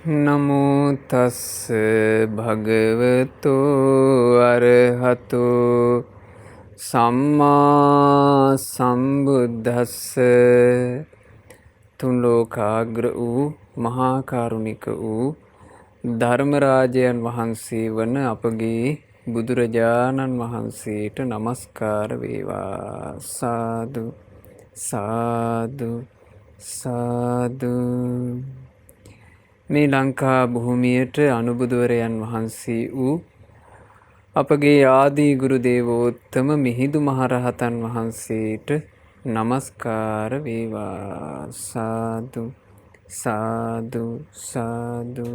නමෝ තස්ස භගවතෝ අරහතෝ සම්මා සම්බුද්දස්ස. තුන් ලෝකාග්‍ර වූ මහා කරුණික වූ ධර්මරාජයන් වහන්සේ වන අපගේ බුදුරජාණන් වහන්සේට නමස්කාර වේවා. සාදු සාදු සාදු. මේ ලංකා භූමියට අනුබුදුවරයන් වහන්සේ වූ අපගේ ආදී ගුරු දේවෝත්තම මිහිඳු මහරහතන් වහන්සේට නමස්කාර වේවා. සාදු සාදු සාදු.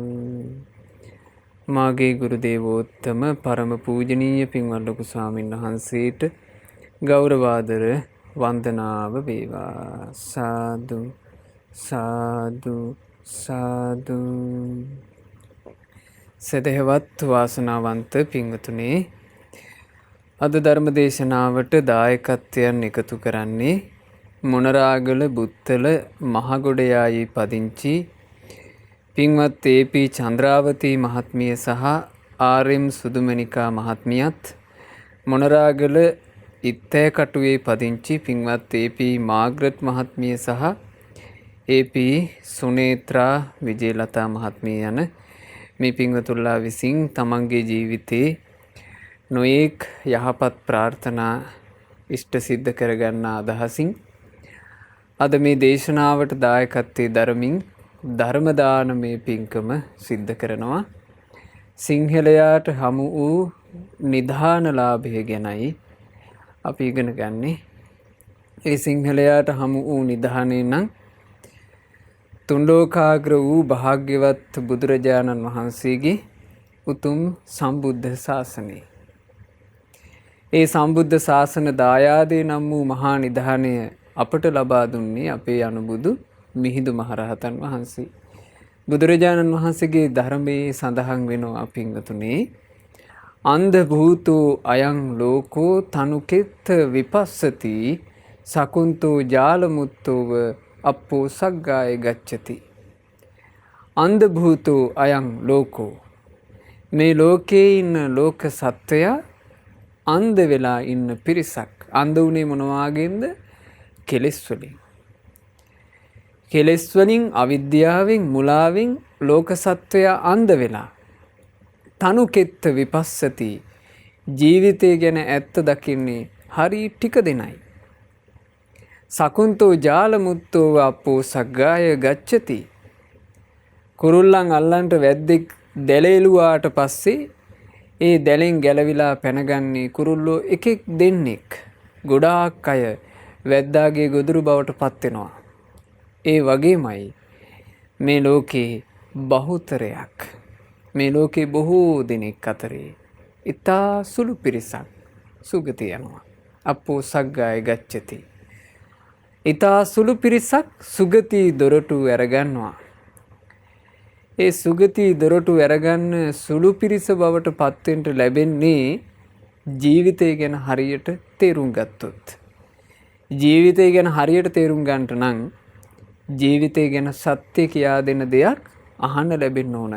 මාගේ ගුරු දේවෝත්තම පරම පූජනීය පින්වත් ලොකු ස්වාමීන් වහන්සේට ගෞරවාදර වන්දනාව වේවා. සාදු සාදු සාදු. සදහවත් වාසනාවන්ත පින්වතුනේ, අද ධර්ම දේශනාවට දායකත්වයන් එකතු කරන්නේ මොනරාගල බුත්තල මහගොඩයායි පදිංචි පින්වත් ඒ.පී. චන්ද්‍රාවතී මහත්මිය සහ ආර්.එම්. සුදුමනිකා මහත්මියත්, මොනරාගල ඉත්තෑකටුවේ පදිංචි පින්වත් ඒ.පී. මාග්‍රට් මහත්මිය සහ ඒ.පී. සුනේත්‍රා විජේලතා මහත්මිය යන මේ පින්වතුල්ලා විසින් තමන්ගේ ජීවිතේ නොයෙක් යහපත් ප්‍රාර්ථනා ඉෂ්ට සිද්ධ කරගන්න අදහසින් අද මේ දේශනාවට දායකත්වයේ දරමින් ධර්ම දානමය පින්කම සිද්ධ කරනවා. සිංහලයාට හමු වූ නිධානලාභය ගැනයි අපි ඉගෙන ගන්නේ. ඒ සිංහලයාට හමු වූ නිධානය නම් තුන්ලෝකාග්‍ර වූ භාග්‍යවත් බුදුරජාණන් වහන්සේගේ උතුම් සම්බුද්ධ ශාසනය. ඒ සම්බුද්ධ ශාසන දායාදේ නම් වූ මහා නිධානය අපට ලබා දුන්නේ අපේ අනුබුදු මිහිඳු මහරහතන් වහන්සේ. බුදුරජාණන් වහන්සේගේ ධර්මයේ සඳහන් වෙනවා පින්වතුනේ, අන්ධ භූතෝ අයං ලෝකෝ තනුකෙත්ත විපස්සති සකුන්තෝ ජාලමුත්තෝව අපෝ සග්ගාය ගච්ඡති. අන්ධ භූතෝ අයං ලෝකෝ, මේ ලෝකයේ ඉන්න ලෝක සත්වයා අන්ධ වෙලා ඉන්න පිරිසක්. අන්ධ වුණේ මොනවාගෙන්ද? කෙලෙස් වලින්. කෙලෙස් වලින් අවිද්‍යාවෙන් මුලාවෙන් ලෝක සත්වයා අන්ධ වෙලා තනුකෙත්ත විපස්සති, ජීවිතය ගැන ඇත්ත දකින්නේ හරි ටික දෙනයි. සකුන්තෝ ජාලමුත්තෝ අපෝ සග්ගාය ගච්ඡති, කුරුල්ලන් අල්ලන්ට වැද්දෙක් දැලේලුවාට පස්සේ ඒ දැලෙන් ගැලවිලා පැනගන්නේ කුරුල්ලෝ එකෙක් දෙන්නෙක්. ගොඩාක් අය වැද්දාගේ ගොදුරු බවට පත් වෙනවා. ඒ වගේමයි මේ ලෝකේ බහුතරයක්, මේ ලෝකේ බොහෝ දෙනෙක් අතරේ ඉතා සුළු පිරිසක් සුගති යනවා. අපෝ සග්ගාය ගච්ඡති, ඉතා සුළු පිරිසක් සුගති දොරටු ඇරගන්නවා. ඒ සුගති දොරටු ඇරගන්න සුළු පිරිස බවට පත්වෙන්ට ලැබෙන්නේ ජීවිතය ගැන හරියට තේරුම් ගත්තොත්. ජීවිතය ගැන හරියට තේරුම් ගන්නට නම් ජීවිතය ගැන සත්‍ය කියා දෙන දෙයක් අහන්න ලැබෙන්න ඕන.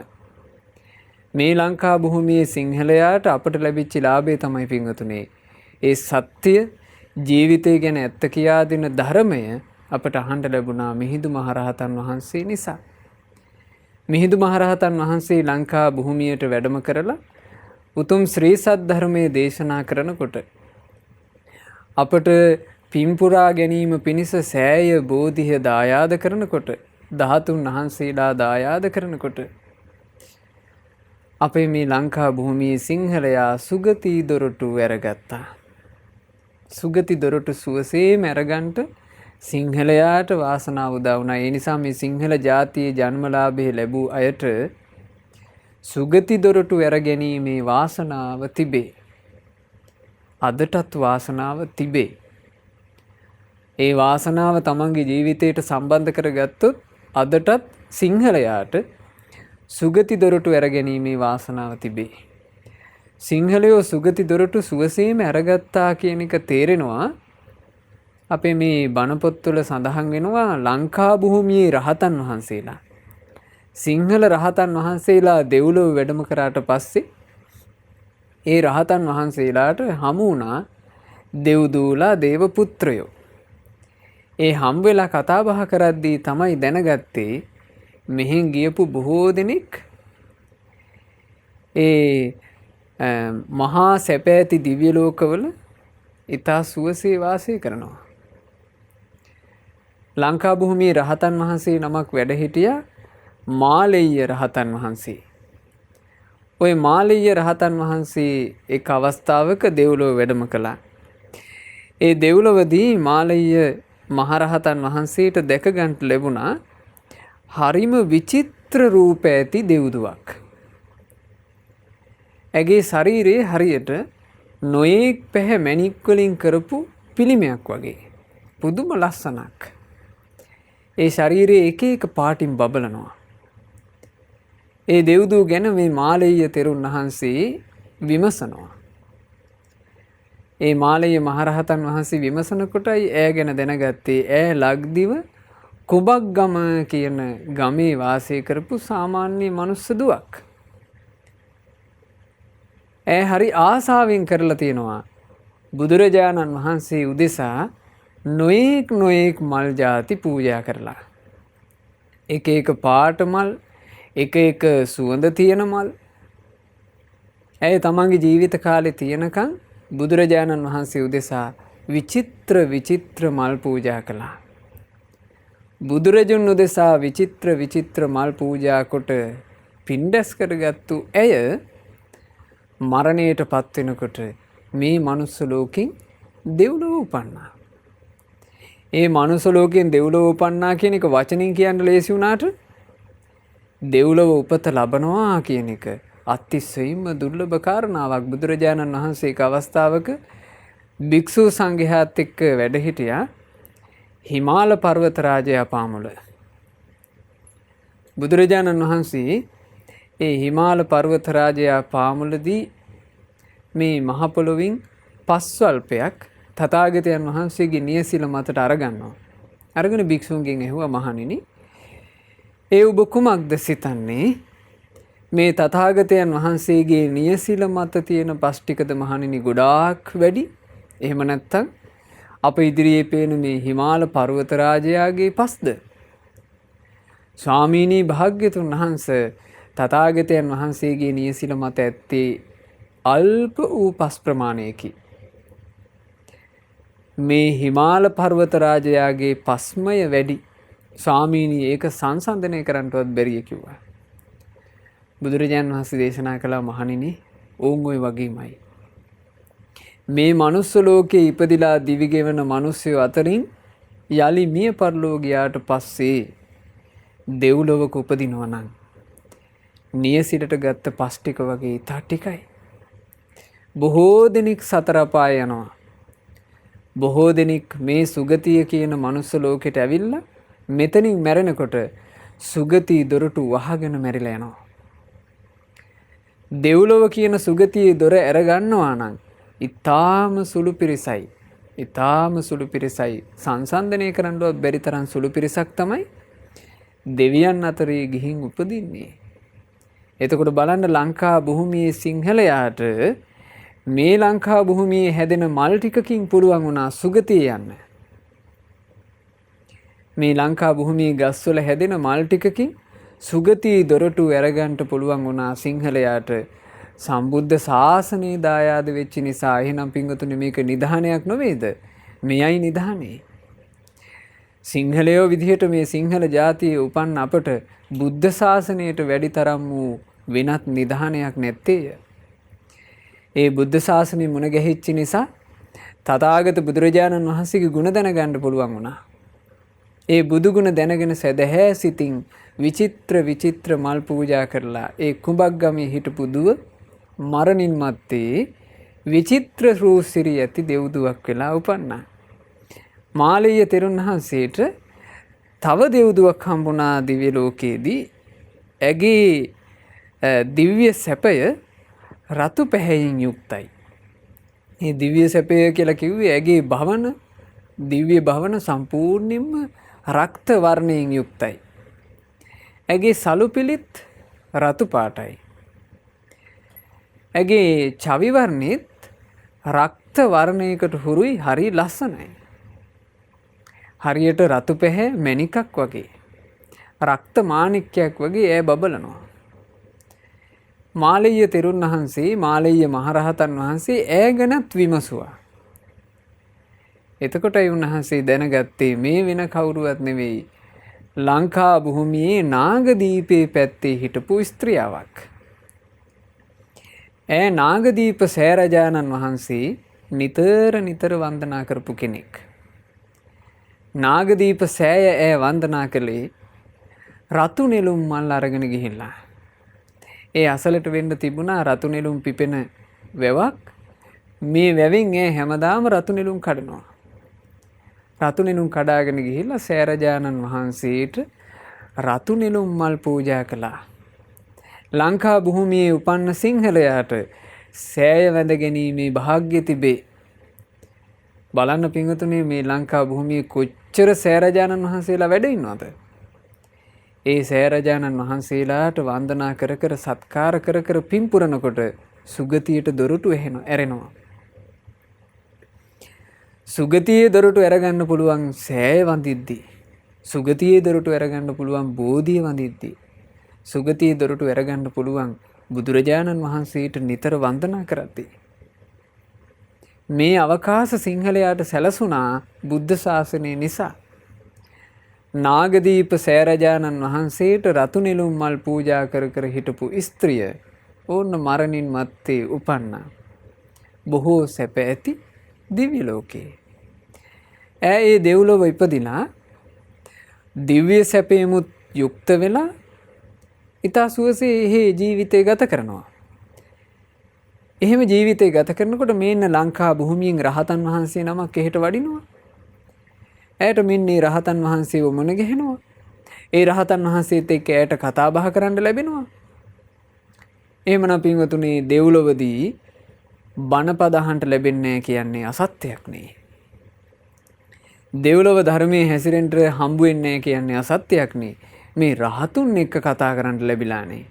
මේ ලංකා භූමියේ සිංහලයාට අපට ලැබිච්ච ලාභය තමයි පින්වතුනේ, ඒ සත්‍ය ජීවිතය ගැන ඇත්ත කියා දෙන ධර්මය අපට අහන්න ලැබුණා මිහිඳු මහරහතන් වහන්සේ නිසා. මිහිඳු මහරහතන් වහන්සේ ලංකා භූමියට වැඩම කරලා උතුම් ශ්‍රී සද්ධර්මයේ දේශනා කරනකොට අපට පින්පුරා ගැනීම පිණිස සෑය බෝධිය දායාද කරනකොට, ධාතුන් වහන්සේලා දායාද කරනකොට අපේ මේ ලංකා භූමියේ සිංහලයා සුගති දොරටු ඇරගත්තා. සුගති දොරටු සුවසේම ඇරගන්ට සිංහලයාට වාසනාව උදා වුණා. ඒ නිසා මේ සිංහල ජාතියේ ජන්මලාභය ලැබූ අයට සුගති දොරටු ඇර ගැනීමේ වාසනාව තිබේ. අදටත් වාසනාව තිබේ. ඒ වාසනාව තමන්ගේ ජීවිතයට සම්බන්ධ කරගත්තොත් අදටත් සිංහලයාට සුගති දොරටු ඇර ගැනීමේ වාසනාව තිබේ. සිංහලයෝ සුගති දොරටු සුවසේම ඇරගත්තා කියන එක තේරෙනවා අපේ මේ බණ පොත්වල සඳහන් වෙනවා ලංකා භූමියේ රහතන් වහන්සේලා සිංහල රහතන් වහන්සේලා දෙව්ලොව වැඩම කරාට පස්සේ ඒ රහතන් වහන්සේලාට හමු වුණා දෙව්දූලා දේව පුත්‍රයෝ. ඒ හම් වෙලා කතා බහ කරද්දී තමයි දැනගත්තේ මෙහෙන් ගියපු බොහෝ දෙනෙක් ඒ මහා සැප ඇති දිව්‍ය ලෝකවල ඊතා සුවසේ වාසය කරනවා. ලංකා භූමියේ රහතන් වහන්සේ නමක් වැඩ හිටියා මාලෙය්‍ය රහතන් වහන්සේ. ওই මාලෙය්‍ය රහතන් වහන්සේ එක් අවස්ථාවක දෙව්ලොව වැඩම කළා. ඒ දෙව්ලොවදී මාලෙය්‍ය මහරහතන් වහන්සේට දැක ගන්නට ලැබුණා හරිම විචිත්‍ර රූප ඇති දෙව්දුවක්. ඇගේ ශරීරයේ හරියට නොයෙක් පැහැ මැණික් වලින් කරපු පිළිමයක් වගේ. පුදුම ලස්සනක්. ඒ ශරීරයේ එක එක පාටින් බබලනවා. ඒ දෙව්දූ ගැන මේ මාලෙය්‍ය තෙරුන් වහන්සේ විමසනවා. ඒ මාලෙය්‍ය මහරහතන් වහන්සේ විමසනකොටයි ඈ ගැන දැනගත්තේ ඈ ලක්දිව කුඹක්ගම කියන ගමේ වාසය කරපු සාමාන්‍ය මනුස්ස දුවක්. ඈ හරි ආසාවෙන් කරලා තියෙනවා බුදුරජාණන් වහන්සේ උදෙසා නොයෙක් මල් ಜಾති පූජා කරලා. එක එක පාට මල්, එක එක සුවඳ තියෙන මල්. ඇය තමන්ගේ ජීවිත කාලේ තියෙනකන් බුදුරජාණන් වහන්සේ උදෙසා විචිත්‍ර මල් පූජා කළා. බුදුරජුන් උදෙසා විචිත්‍ර මල් පූජා කොට පින්ඩස් කරගත්තු ඇය මරණයට පත් වෙනකොට මේ මනුස්ස ලෝකෙන් දෙව්ලොව උපන්නා. ඒ මනුස්ස ලෝකෙන් දෙව්ලොව උපන්නා කියන එක වචනින් කියන්න ලේසි වුණාට දෙව්ලොව උපත ලබනවා කියන එක අතිශයින්ම දුර්ලභ කාරණාවක්. බුදුරජාණන් වහන්සේ එක් අවස්ථාවක භික්ෂු සංඝයාත් එක්ක වැඩ හිටියා හිමාල පර්වත රාජයා පාමුල. බුදුරජාණන් වහන්සේ ඒ හිමාල පර්වත රාජයා පාමුලදී මේ මහ පොළොවින් පස්වල්පයක් තථාගතයන් වහන්සේගේ නියසිල මතට අරගන්නවා. අරගෙන භික්ෂුන්ගෙන් ඇහුවා මහණෙනි, ඒ ඔබ කුමක්ද සිතන්නේ? මේ තථාගතයන් වහන්සේගේ නියසිල මත තියෙන පස් ටිකද මහණෙනි ගොඩාක් වැඩි? එහෙම නැත්නම් අප ඉදිරියේ පේන මේ හිමාල පර්වත රාජයාගේ පස්ද? ස්වාමීනි භාග්‍යතුන් වහන්සේ, තථාගතයන් වහන්සේගේ නියසිල මත ඇත්තේ අල්ප වූ පස් ප්‍රමාණයකි. මේ හිමාල පර්වත රාජයාගේ පස්මය වැඩි. ස්වාමීනි ඒක සංසන්දනය කරන්නවත් බැරිය කිව්වා. බුදුරජාණන් වහන්සේ දේශනා කළා මහණෙනි, ඕන් ඔය වගේමයි. මේ මනුස්ස ලෝකයේ ඉපදිලා දිවි ගෙවන මිනිස්සු අතරින් යලි මිය පරලෝ ගියාට පස්සේ දෙව්ලොවක උපදිනවා නම් නියසිලට ගත්ත පස් ටික වගේ තා ටිකයි. බොහෝ දෙනෙක් සතර අපාය යනවා. බොහෝ දෙනෙක් මේ සුගතිය කියන මනුස්ස ලෝකෙට ඇවිල්ලා මෙතනින් මැරෙනකොට සුගති දොරටු වහගෙන මැරිලා යනවා. දෙව්ලොව කියන සුගතියේ දොර අරගන්නවා නම් ඊටාම සුළු පිරිසයි. ඊටාම සුළු පිරිසයි. සංසන්දනය කරන්නවත් බැරි තරම් සුළු පිරිසක් තමයි දෙවියන් අතරේ ගිහින් උපදින්නේ. එතකොට බලන්න ලංකා භූමියේ සිංහලයාට මේ ලංකා භූමියේ හැදෙන මල් ටිකකින් පුළුවන් වුණා සුගතිය යන්න. මේ ලංකා භූමියේ ගස්වල හැදෙන මල් ටිකකින් සුගතිය දොරටු අරගන්න පුළුවන් වුණා සිංහලයාට. සම්බුද්ධ ශාසනයේ දායාද වෙච්ච නිසා. එහෙනම් පින්වතුනි මේක නිධානයක් නෙවෙයිද? මෙයයි නිධානේ. සිංහලයෝ විදිහට මේ සිංහල ජාතියේ උපන් අපට බුද්ධ ශාසනයට වැඩි තරම් වූ වෙනත් නිධානයක් නැත්තේය. ඒ බුද්ධ ශාසනය මුණ ගැහිච්ච නිසා තථාගත බුදුරජාණන් වහන්සේගේ ගුණ දැනගන්න පුළුවන් වුණා. ඒ බුදු ගුණ දැනගෙන සදහැ සිතින් විචිත්‍ර මල් පූජා කරලා ඒ කුඹක්ගමේ හිටපු දුව මරණින් මත්තේ විචිත්‍ර රූසිරි ඇති දෙව්දුවක් වෙලා උපන්නා. මාලෙය්‍ය තෙරුන් වහන්සේට තව දෙව්දුවක් හම්බුණා දිව්‍ය ලෝකයේදී. ඇගේ දිව්‍ය සැපය රතු පැහැයෙන් යුක්තයි. මේ දිව්‍ය සැපය කියලා කිව්වේ ඇගේ භවන, දිව්‍ය භවන සම්පූර්ණයෙන්ම රක්ත වර්ණයෙන් යුක්තයි. ඇගේ සලු පිළිත් රතු පාටයි. ඇගේ චවිවර්ණෙත් රක්ත වර්ණයකට හුරුයි හරි ලස්සනයි. හරියට රතු පැහැ මැණිකක් වගේ. රක්ත මාණික්කයක් වගේ ඈ බබලනවා. මාලෙය තෙරුන් වහන්සේ මාලෙය මහරහතන් වහන්සේ ඈ ගැනත් විමසුවා. එතකොටයි උන්වහන්සේ දැනගත්තේ මේ වෙන කවුරුවත් නෙවෙයි ලංකා භූමියේ නාගදීපේ පැත්තේ හිටපු ස්ත්‍රියාවක්. ඈ නාගදීප සෑරජානන් වහන්සේ නිතර වන්දනා කරපු කෙනෙක්. නාගදීප සෑය ඈ වන්දනා කළේ රතු නෙළුම් මල් අරගෙන ගිහිල්ලා. ඒ අසලට වෙන්න තිබුණා රතු නෙළුම් පිපෙන වැවක්. මේ වැවෙන් ඈ හැමදාම රතු නෙළුම් කඩනවා. රතු නෙළුම් කඩාගෙන ගිහිල්ලා සෑරජානන් වහන්සේට රතු නෙළුම් මල් පූජා කළා. ලංකා භූමියේ උපන්න සිංහලයාට සෑය වැඳ ගැනීමේ වාසනාව තිබේ. බලන්න පින්වතුනි මේ ලංකා භූමියේ කොච්චර සෑරජානන් වහන්සේලා වැඩ ඉන්නවද? ඒ සෑරජානන් වහන්සේලාට වන්දනා කර කර සත්කාර කර කර පින් පුරනකොට සුගතියට දොරටු ඇරෙනවා. සුගතියේ දොරටු ඇරගන්න පුළුවන් සෑය වඳිද්දී, සුගතියේ දොරටු ඇරගන්න පුළුවන් බෝධිය වඳිද්දී, සුගතියේ දොරටු ඇරගන්න පුළුවන් බුදුරජාණන් වහන්සේට නිතර වන්දනා කරද්දී මේ අවකාශ සිංහලයාට සැලසුණා බුද්ධ ශාසනය නිසා. නාගදීප සෑරජානන් වහන්සේට රතු නෙළුම් මල් පූජා කර කර හිටපු ස්ත්‍රිය ඕන්න මරණින් මත්තේ උපන්නා. බොහෝ සැප ඇති දිව්‍ය ලෝකේ. ඈ ඒ දෙව්ලොව ඉපදිලා දිව්‍ය සැපේමුත් යුක්ත වෙලා ඊතා සුවසේ එහි ජීවිතය ගත කරනවා. එහෙම ජීවිතය ගත කරනකොට මේන්න ලංකා භූමියෙන් රහතන් වහන්සේ නමක් එහෙට වඩිනවා. ඇයට මෙන්නේ රහතන් වහන්සේ වමන ගෙහෙනවා. ඒ රහතන් වහන්සේත් එක්ක ඇයට කතා බහ කරන්න ලැබෙනවා. එහෙමනම් පින්වතුනි දෙව්ලොවදී බණපද අහන්න ලැබෙන්නේ කියන්නේ අසත්‍යයක් නේ. දෙව්ලොව ධර්මයේ හැසිරෙන්න හම්බ වෙන්නේ කියන්නේ අසත්‍යයක් නේ. මේ රහතුන් එක්ක කතා කරන්න ලැබිලානේ.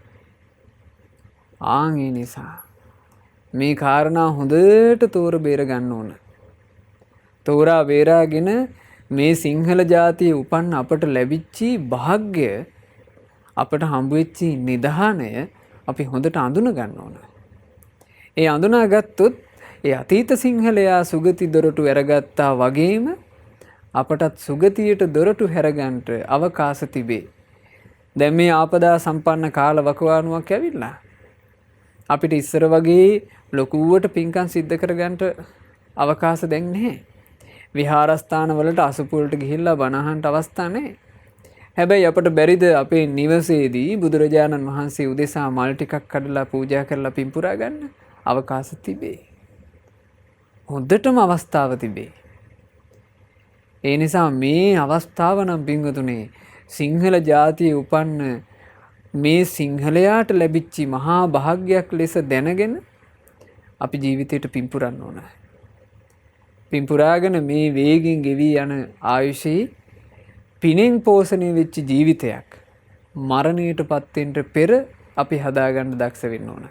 ඒ නිසා මේ කාරණා හොඳට තෝර බේර ගන්න ඕන. තෝරා බේරාගෙන මේ සිංහල ජාතියේ උපන්න අපට ලැබිච්චි වාසනාව අපට හම්බ වෙච්චි නිධානය අපි හොඳට අඳුන ගන්න ඕන. ඒ අඳුනාගත්තොත් ඒ අතීත සිංහලයා සුගති දොරටු ඇරගත්තා වගේම අපටත් සුගතියට දොරටු හැරගන්නට අවකාශ තිබේ. දැන් මේ ආපදා සම්පන්න කාල වකවානුවක් ඇවිල්ලා අපිට ඉස්සර වගේ ලොකුවට පින්කම් සිද්ධ කරගන්නට අවකාශ දැන් නැහැ. විහාරස්ථාන වලට අසුපුවලට ගිහිල්ලා බණ අහන්න අවස්ථා නැහැ. හැබැයි අපට බැරිද අපේ නිවසේදී බුදුරජාණන් වහන්සේ උදෙසා මල් ටිකක් කඩලා පූජා කරලා පින් පුරා ගන්න අවකාශ තිබේ. හොඳටම අවස්ථාව තිබේ. ඒ නිසා මේ අවස්ථාව නම් පින්වතුනේ සිංහල ජාතියේ උපන්න මේ සිංහලයාට ලැබිච්චි මහා භාග්යක් ලෙස දැනගෙන අපි ජීවිතයට පින් පුරන්න ඕන. පින් පුරාගෙන මේ වේගින් ගෙවි යන ආයුෂයේ පිනෙන් පෝෂණය වෙච්ච ජීවිතයක් මරණයටපත් වෙන්න පෙර අපි හදාගන්න දක්ෂ වෙන්න ඕන.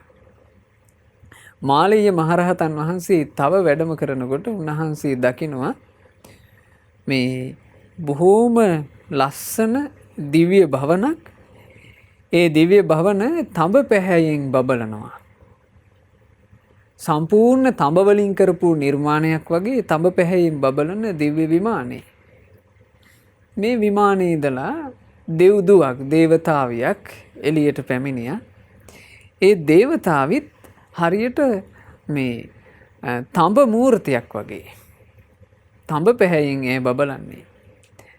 මාලීය මහරහතන් වහන්සේ තව වැඩම කරනකොට උන්වහන්සේ දකිනවා මේ බොහෝම ලස්සන දිව්‍ය භවනක්. ඒ දිව්‍ය භවන තඹ පැහැයෙන් බබලනවා. සම්පූර්ණ තඹ වලින් කරපු නිර්මාණයක් වගේ තඹ පැහැයෙන් බබලන දිව්‍ය විමානය. මේ විමානයේ ඉඳලා දෙව්දුවක් දේවතාවියක් එළියට පැමිණියා. ඒ දේවතාවිත් හරියට මේ තඹ මූර්තියක් වගේ තඹ පැහැයෙන් ඒ බබලන්නේ.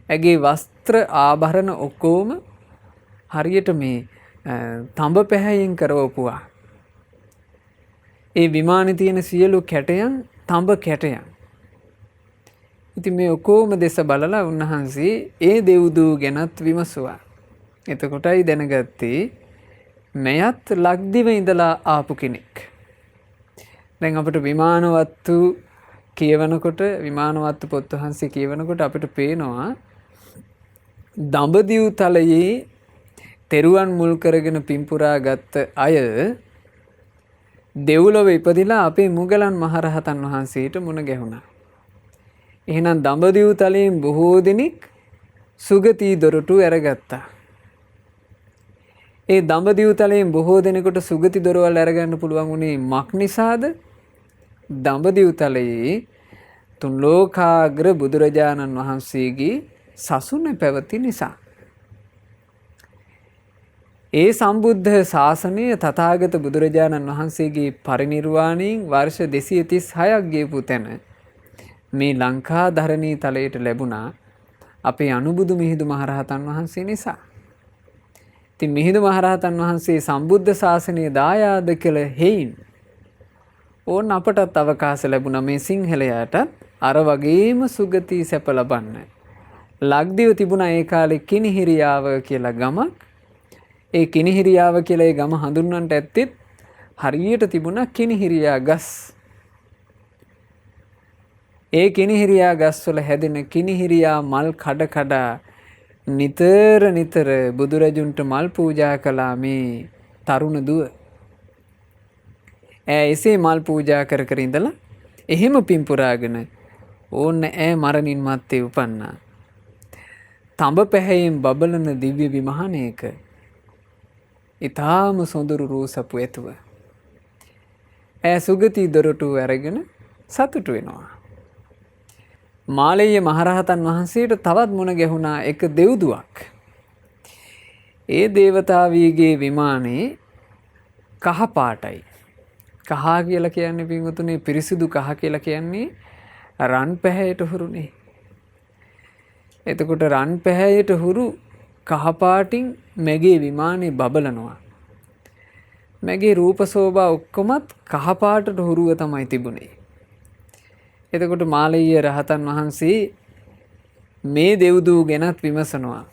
ඇගේ වස්ත්‍ර ආභරණ ඔක්කොම හරියට මේ තඹ පැහැයෙන් කරවපුවා. ඒ විමානයේ තියෙන සියලු කැටයන් තඹ කැටයන්. ඉතින් මේ ඔක්කොම දෙස බලලා උන්වහන්සේ ඒ දෙව්දූ ගැනත් විමසුවා. එතකොටයි දැනගත්තේ මෙයත් ලක්දිව ඉඳලා ආපු කෙනෙක්. දැන් අපිට විමානවත්තු කියවනකොට විමානවත්තු පොත් වහන්සේ කියවනකොට අපිට පේනවා දඹදිව් තලයේ තෙරුවන් මුල් කරගෙන පින්පුරා ගත්ත අය දෙව්ලොව ඉපදිලා අපේ මුගලන් මහරහතන් වහන්සේට මුණ ගැහුණා. එහෙනම් දඹදිව් තලයෙන් බොහෝ දෙනෙක් සුගති දොරටු ඇරගත්තා. ඒ දඹදිව් තලයෙන් බොහෝ දෙනෙකුට සුගති දොරවල් අරගන්න පුළුවන් වුණේ මක් නිසාද? දඹදිව් තලයේ තුන් ලෝකාග්‍ර බුදුරජාණන් වහන්සේගේ සසුන පැවති නිසා. ඒ සම්බුද්ධ ශාසනය තථාගත බුදුරජාණන් වහන්සේගේ පරිනිර්වාණයෙන් වර්ෂ 236ක් ගියපු තැන මේ ලංකා ධරණී තලයට ලැබුණා අපේ අනුබුදු මිහිඳු මහරහතන් වහන්සේ නිසා. ඉතින් මිහිඳු මහරහතන් වහන්සේ සම්බුද්ධ ශාසනය දායාද කළ හේයින් ඕන් අපටත් අවකාශ ලැබුණා මේ සිංහලයාට අර වගේම සුගති සැප ලබන්න. ලක්දිව තිබුණා ඒ කාලේ කිනිහිරියාව කියලා ගමක්. ඒ කිනිහිරියාව කියලා ඒ ගම හඳුන්වන්නට ඇත්තෙත් හරියට තිබුණා කිනිහිරියා ගස්. ඒ කිනිහිරියා ගස්වල හැදෙන කිනිහිරියා මල් කඩ කඩ නිතර බුදුරජුන්ට මල් පූජා කළා මේ තරුණ දුව. එසේ මල් පූජා කර කර ඉඳලා එහෙම පින්පුරාගෙන ඕන්න මරණින් මත්තේ උපන්නා. තඹ පැහැයෙන් බබලන දිව්‍ය විමහානයක ඊ타ම සොඳුරු රූසපු ඇතුව සුගති දොරටු අරගෙන සතුටු වෙනවා. මාලේය මහරහතන් වහන්සේට තවත් මුණ ගැහුණා එක දෙව්දුවක්. ඒ දේවතාවීගේ විමානේ කහ පාටයි. කහ කියලා කියන්නේ පින්වතුනි පිරිසිදු කහ කියලා කියන්නේ රන් පැහැයට හුරුනේ. එතකොට රන් පැහැයට හුරු කහ පාටින් මැගේ විමානේ බබලනවා. මැගේ රූප ශෝභා ඔක්කොමත් කහ පාටට හුරුව තමයි තිබුණේ. එතකොට මාලීය රහතන් වහන්සේ මේ දෙව්දූ ගැනත් විමසනවා.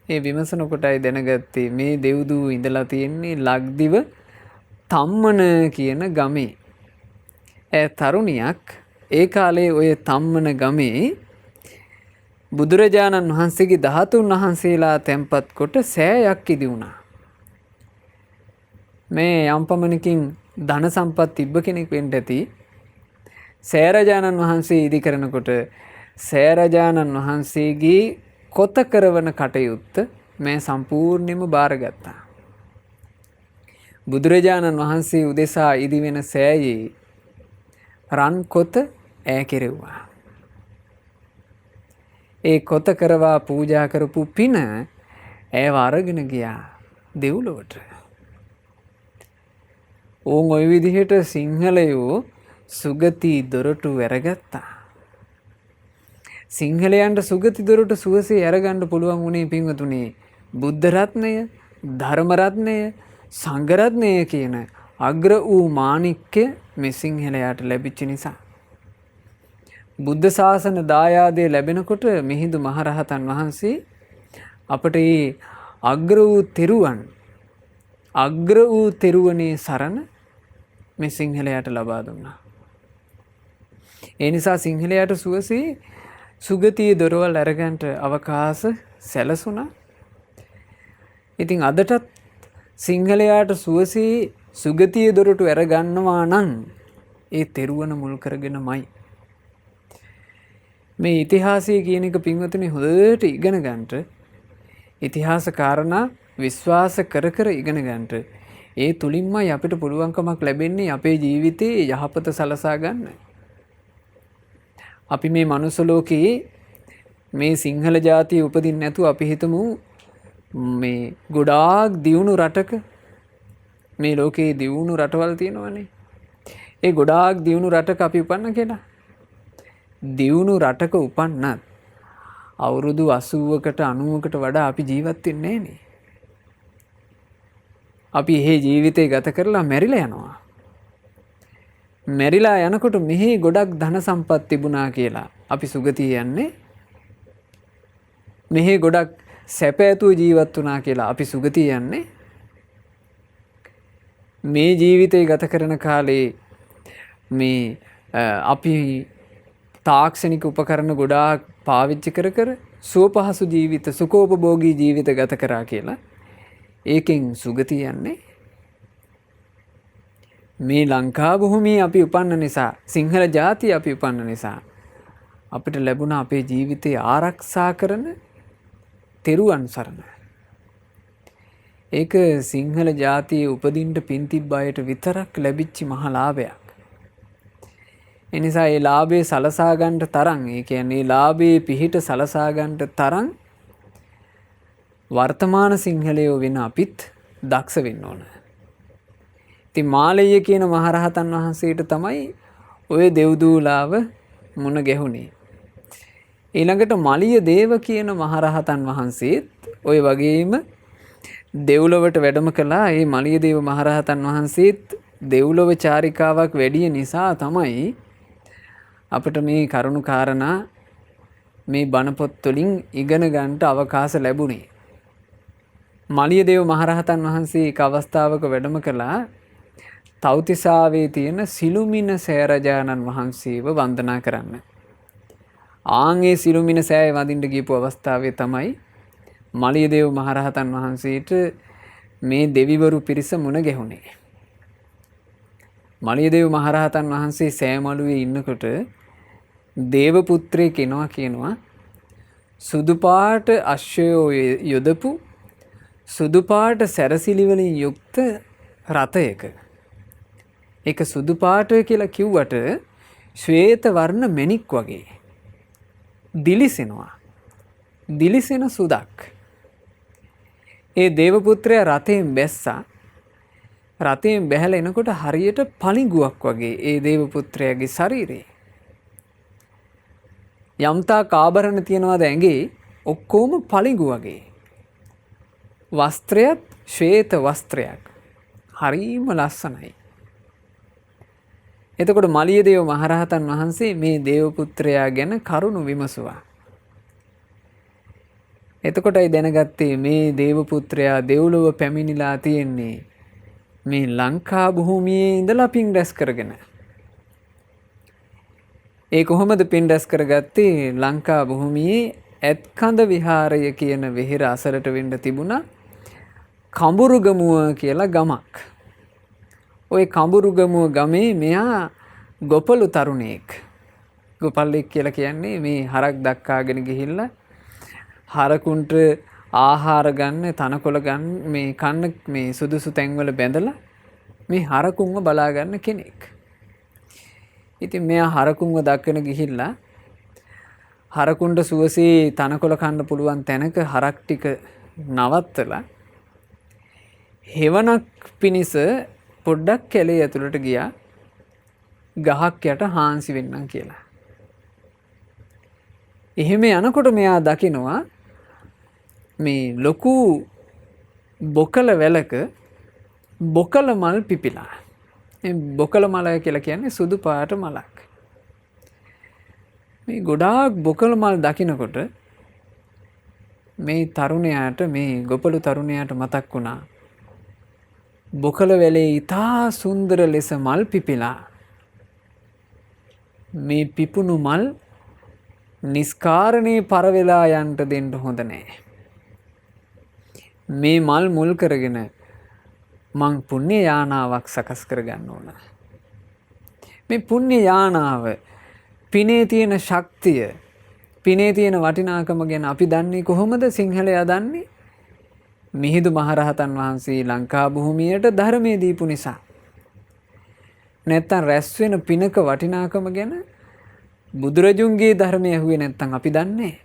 ඒ විමසන කොටයි දැනගත්තේ මේ දෙව්දූ ඉඳලා තියෙන්නේ ලක්දිව තම්මන කියන ගමේ. තරුණියක් ඒ කාලේ ඔය තම්මන ගමේ බුදුරජාණන් වහන්සේගේ 13 වහන්සේලා තැන්පත් කොට සෑයක් ඉදි වුණා. මේ යම් පමණකින් ධන සම්පත් තිබ්බ කෙනෙක් වෙන්න ඇති. සෑරජාණන් වහන්සේ ඉදි කරනකොට සෑරජාණන් වහන්සේගේ කොත කරවන කටයුත්ත මේ සම්පූර්ණයෙන්ම බාරගත්තා. බුදුරජාණන් වහන්සේ උදෙසා ඉදි වෙන සෑයේ රන් කොත කෙරෙව්වා. ඒ කොත කරවා පූජා කරපු පින ඒව අරගෙන ගියා දෙව්ලොවට. ඕන් ওই විදිහට සිංහලයෝ සුගති දොරටු ඇරගත්තා. සිංහලයන්ට සුගති දොරටු සුවසේ අරගන්න පුළුවන් වුණේ පින්වතුනි බුද්ධ රත්නය, ධර්ම රත්නය, සංඝ රත්නය කියන අග්‍ර වූ මාණික්‍ය මේ සිංහලයාට ලැබිච්ච නිසා. බුද්ධ ශාසන දායාදය ලැබෙනකොට මිහිඳු මහරහතන් වහන්සේ අපට මේ අග්‍ර වූ තෙරුවනේ සරණ මේ සිංහලයාට ලබා දුන්නා. ඒ නිසා සිංහලයාට සුවසේ සුගතිය දොරවල් අරගන්ට අවකාශ සැලසුණා. ඉතින් අදටත් සිංහලයාට සුවසේ සුගතිය දොරටු අරගන්නවා නම් ඒ තෙරුවන මුල් කරගෙනමයි. මේ ඉතිහාසය කියන එක පින්වතුනි හොඳට ඉගෙන ගන්නට ඉතිහාස කාරණා විශ්වාස කර කර ඉගෙන ගන්නට ඒ තුලින්මයි අපිට පුළුවන්කමක් ලැබෙන්නේ අපේ ජීවිතේ යහපත සලසා ගන්න. අපි මේ මනුස්ස ලෝකයේ මේ සිංහල ජාතිය උපදින්න නැතුව අපි හිතමු මේ ගොඩාක් දියුණු රටක මේ ලෝකේ දියුණු රටවල් තියෙනවානේ. ඒ ගොඩාක් දියුණු රටක අපි උපන්න කියලා. දියුණු රටක උපන්නත් අවුරුදු 80කට 90කට වඩා අපි ජීවත් වෙන්නේ නැහනේ. අපි මේ ජීවිතේ ගත කරලා මැරිලා යනවා. මැරිලා යනකොට මෙහි ගොඩක් ධන සම්පත් තිබුණා කියලා අපි සුගතිය යන්නේ. මෙහි ගොඩක් සැප ඇතුව ජීවත් වුණා කියලා අපි සුගතිය යන්නේ. මේ ජීවිතේ ගත කරන කාලේ මේ අපි තාක්ෂණික උපකරණ ගොඩාක් පාවිච්චි කර කර සුවපහසු ජීවිත සුඛෝපභෝගී ජීවිත ගත කරා කියලා ඒකෙන් සුගති යන්නේ. මේ ලංකා භූමියේ අපි උපන්න නිසා, සිංහල ජාතිය අපි උපන්න නිසා අපිට ලැබුණ අපේ ජීවිතය ආරක්ෂා කරන තෙරුවන් සරණ. ඒක සිංහල ජාතියේ උපදින්න පින් තිබ්බ අයට විතරක් ලැබිච්ච මහ ලාභයක්. ඒ නිසා ඒ ලාභේ සලසා ගන්නට තරම්, ඒ කියන්නේ ලාභේ පිහිට සලසා ගන්නට තරම් වර්තමාන සිංහලයෝ වෙන අපිත් දක්ෂ වෙන්න ඕන. ඉතින් මාලෙය කියන මහරහතන් වහන්සේට තමයි ඔය දෙව්දූලාව මුණ ගැහුණේ. ඊළඟට මලිය දේව කියන මහරහතන් වහන්සේත් ඔය වගේම දෙව්ලොවට වැඩම කළා. ඒ මලිය දේව මහරහතන් වහන්සේත් දෙව්ලොව චාරිකාවක් වැඩි නිසා තමයි අපිට මේ කරුණු කාරණා මේ බණ පොත් වලින් ඉගෙන ගන්නට අවකාශ ලැබුණේ. මලිය දේව මහරහතන් වහන්සේ එක් අවස්ථාවක වැඩම කළා තව්තිසාවේ තියෙන සිළුමිණ සෑරජාණන් වහන්සේව වන්දනා කරන්න. ආන්ගේ සිළුමිණ සෑය වඳින්න ගියපු අවස්ථාවේ තමයි මලිය දේව මහරහතන් වහන්සේට මේ දෙවිවරු පිරිස මුණ ගැහුණේ. මලිය දේව මහරහතන් වහන්සේ සෑමලුවේ ඉන්නකොට දේව පුත්‍රයෙක් එනවා කියනවා. සුදු පාට අශ්වයෝ යොදපු සුදු පාට සැරසිලි වලින් යුක්ත රථයක. ඒක සුදු පාට කියලා කිව්වට ශ්වේත වර්ණ මණික් වගේ දිලිසෙනවා. දිලිසෙන සුදක්. ඒ දේව පුත්‍රයා රථයෙන් බැස්සා. රථයෙන් බැහැලා එනකොට හරියට පලිඟුවක් වගේ ඒ දේව පුත්‍රයාගේ ශරීරේ. යම්තා කාබරණ තියනවාද ඇඟේ ඔක්කොම පලිඟු වගේ. වස්ත්‍රයත් ශ්වේත වස්ත්‍රයක්. හරිම ලස්සනයි. එතකොට මලිය දේව මහරහතන් වහන්සේ මේ දේව පුත්‍රයා ගැන කරුණු විමසුවා. එතකොටයි දැනගත්තේ මේ දේව පුත්‍රයා දෙව්ලොව පැමිණිලා තියෙන්නේ මේ ලංකා භූමියේ ඉඳලා පින් රැස් කරගෙන. ඒ කොහොමද පින් රැස් කරගත්තේ? ලංකා භූමියේ ඇත්කඳ විහාරය කියන වෙහෙර අසලට වෙන්න තිබුණා කඹුරුගමුව කියලා ගමක්. ওই කඹුරුගමුව ගමේ මෙයා ගොපලු තරුණයෙක්. ගොපල්ලෙක් කියලා කියන්නේ මේ හරක් දක්කාගෙන ගිහිල්ලා හරකුන්ට ආහාර ගන්න, තනකොළ ගන්න, මේ කන්න මේ සුදුසු තැන්වල බැඳලා මේ හරකුන්ව බලා ගන්න කෙනෙක්. ඉතින් මෙයා හරකුන්ව දක්කන ගිහිල්ලා හරකුන්ට සුවසේ තනකොළ කන්න පුළුවන් තැනක හරක් ටික නවත්තලා හෙවණක් පිනිස පොඩ්ඩක් කැලේ ඇතුළට ගියා ගහක් යට හාන්සි වෙන්නම් කියලා. එහෙම යනකොට මෙයා දකිනවා මේ ලොකු බොකල වැලක බොකල මල් පිපිලා. මේ බොකල මල කියලා කියන්නේ සුදු පාට මලක්. මේ ගොඩාක් බොකල මල් දකිනකොට මේ තරුණයාට, මේ ගොපලු තරුණයාට මතක් වුණා බොකල වැලේ ඉතා සුන්දර ලෙස මල් පිපිලා මේ පිපුණු මල් නිස්කාරණේ පරවෙලා යන්ට දෙන්න හොඳ නෑ. මේ මල් මුල් කරගෙන මං පුණ්‍ය යානාවක් සකස් කරගන්න ඕන. මේ පුණ්‍ය යානාව, පිනේ තියෙන ශක්තිය, පිනේ තියෙන වටිනාකම ගැන අපි දන්නේ කොහොමද? සිංහලයා දන්නේ මිහිඳු මහරහතන් වහන්සේ ලංකා භූමියට ධර්මයේ දීපු නිසා. නැත්තම් රැස් වෙන පිනක වටිනාකම ගැන බුදුරජුන්ගේ ධර්මය ඇහුවේ නැත්තම් අපි දන්නේ.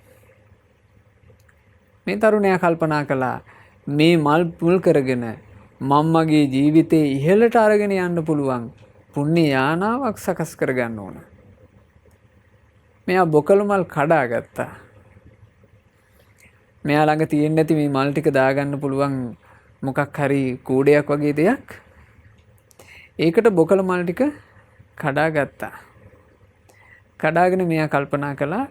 මේ තරුණයා කල්පනා කළා මේ මල් පුල් කරගෙන මම්මගේ ජීවිතේ ඉහළට අරගෙන යන්න පුළුවන් පුණ්‍ය යානාවක් සකස් කරගන්න ඕන. මෙයා බොකල මල් කඩාගත්තා. මෙයා ළඟ තියෙන්නේ නැති මේ මල් ටික දාගන්න පුළුවන් මොකක් හරි කූඩයක් වගේ දෙයක්. ඒකට බොකල මල් ටික කඩාගත්තා. කඩාගෙන මෙයා කල්පනා කළා